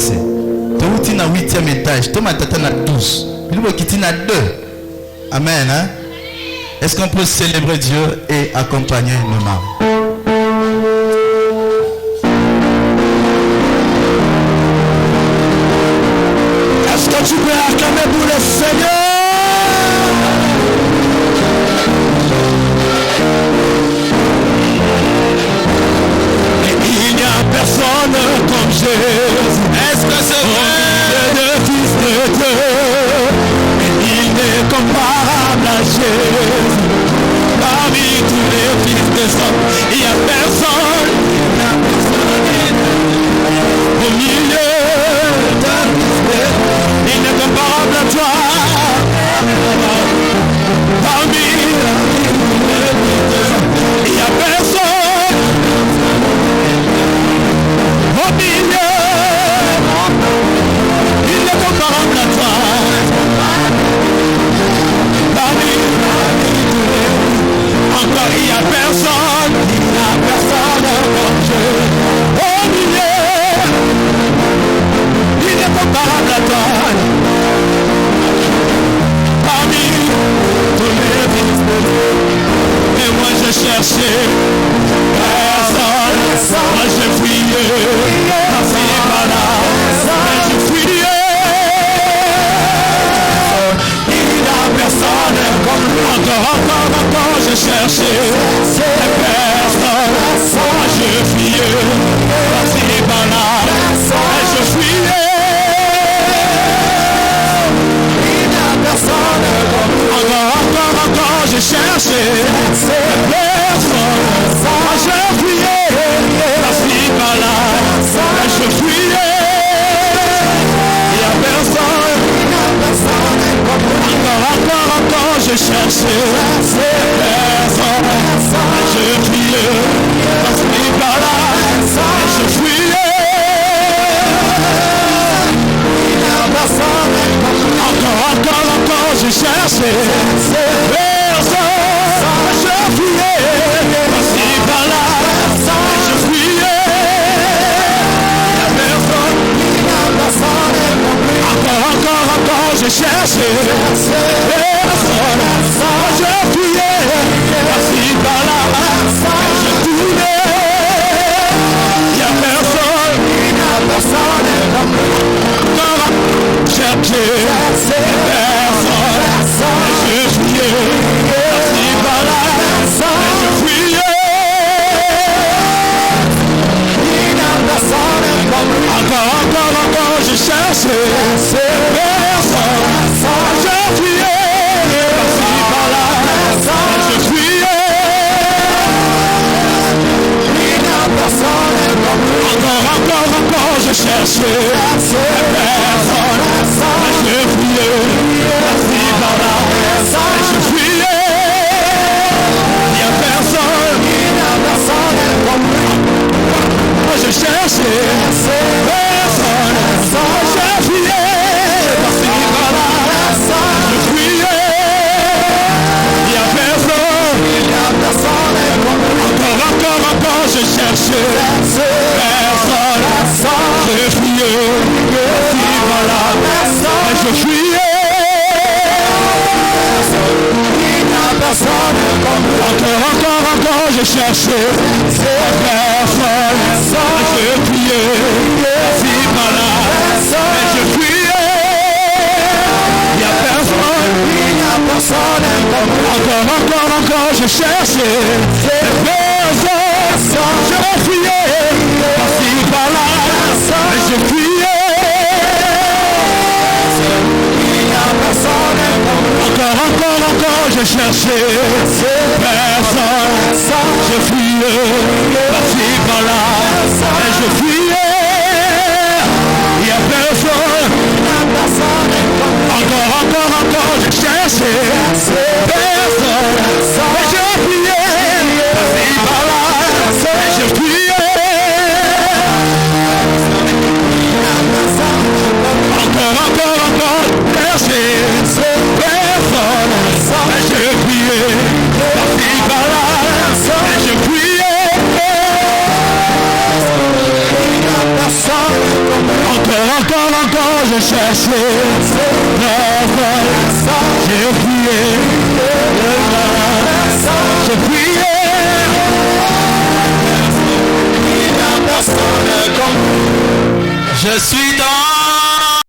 cherché. Tu es na 8e étage. Tu m'as na 12. Tu es na 2. Amen. Hein? Est-ce qu'on peut célébrer Dieu et accompagner nos mains? Est-ce que tu peux acclamer pour le Seigneur? Et il n'y a personne comme Jésus. Est-ce que c'est vrai? Le Fils de Dieu. Et il n'est comparable à Jésus. Parmi tous les fils des hommes, il n'y a personne. Au milieu d'un mystère, il n'est comparable à toi. Parmi les il n'y a personne. Au milieu, il n'est comparable à toi. Parmi encore il n'y a personne comme Dieu. Au milieu, il est comparable à toi. Parmi tous les fils de Dieu. Et moi je cherchais personne. Moi je fouillais. Merci voilà. Mais je fouillais. Il n'y a personne comme lui. Encore je cherchais personne. Moi je fouillais. Merci voilà. Mais je fouillais. Encore, je cherchais personne. Moi je fuyais, par-ci, par-là, je fuyais. Il n'y a personne. Encore, je cherchais personne. Je fuyais, par-ci, par-là, je fuyais. Encore, je cherchais personne. Je fuyais, par-ci, par-là, je fuyais. Il n'y a personne. Encore, je cherchais personne. Je fuyais, par-ci, par-là, je tournais. Il n'y a personne. Encore, chercher personne. Je fuyais, par-ci, par-là, je fuyais. Encore, je cherchais personne. Je fuyais, par-ci, par-là, je fuyais. Encore, je cherchais personne. Je fuyais, par-ci, par-là, je fuyais. Il n'y a personne. Moi je cherchais personne. Je fuyais, par-ci, par-là, je fuyais. Il n'y a personne. Encore, je cherchais personne. Je fuyais, par-ci, par-là, je fuyais. Encore, je cherchais personne. Je fuyais, par-ci, par-là, je fuyais. Il n'y a personne. Encore, je cherchais personne. Je fuyais, par-ci, par-là, je fuyais. Encore, je cherchais personne. Je fuyais, par-ci, par-là, je fuyais. Il n'y a personne. Encore, je cherchais personne. Je fuyais, par-ci, par-là, je fuyais. Encore, chercher personne. Je fuyais, par-ci, par-là, Jésus.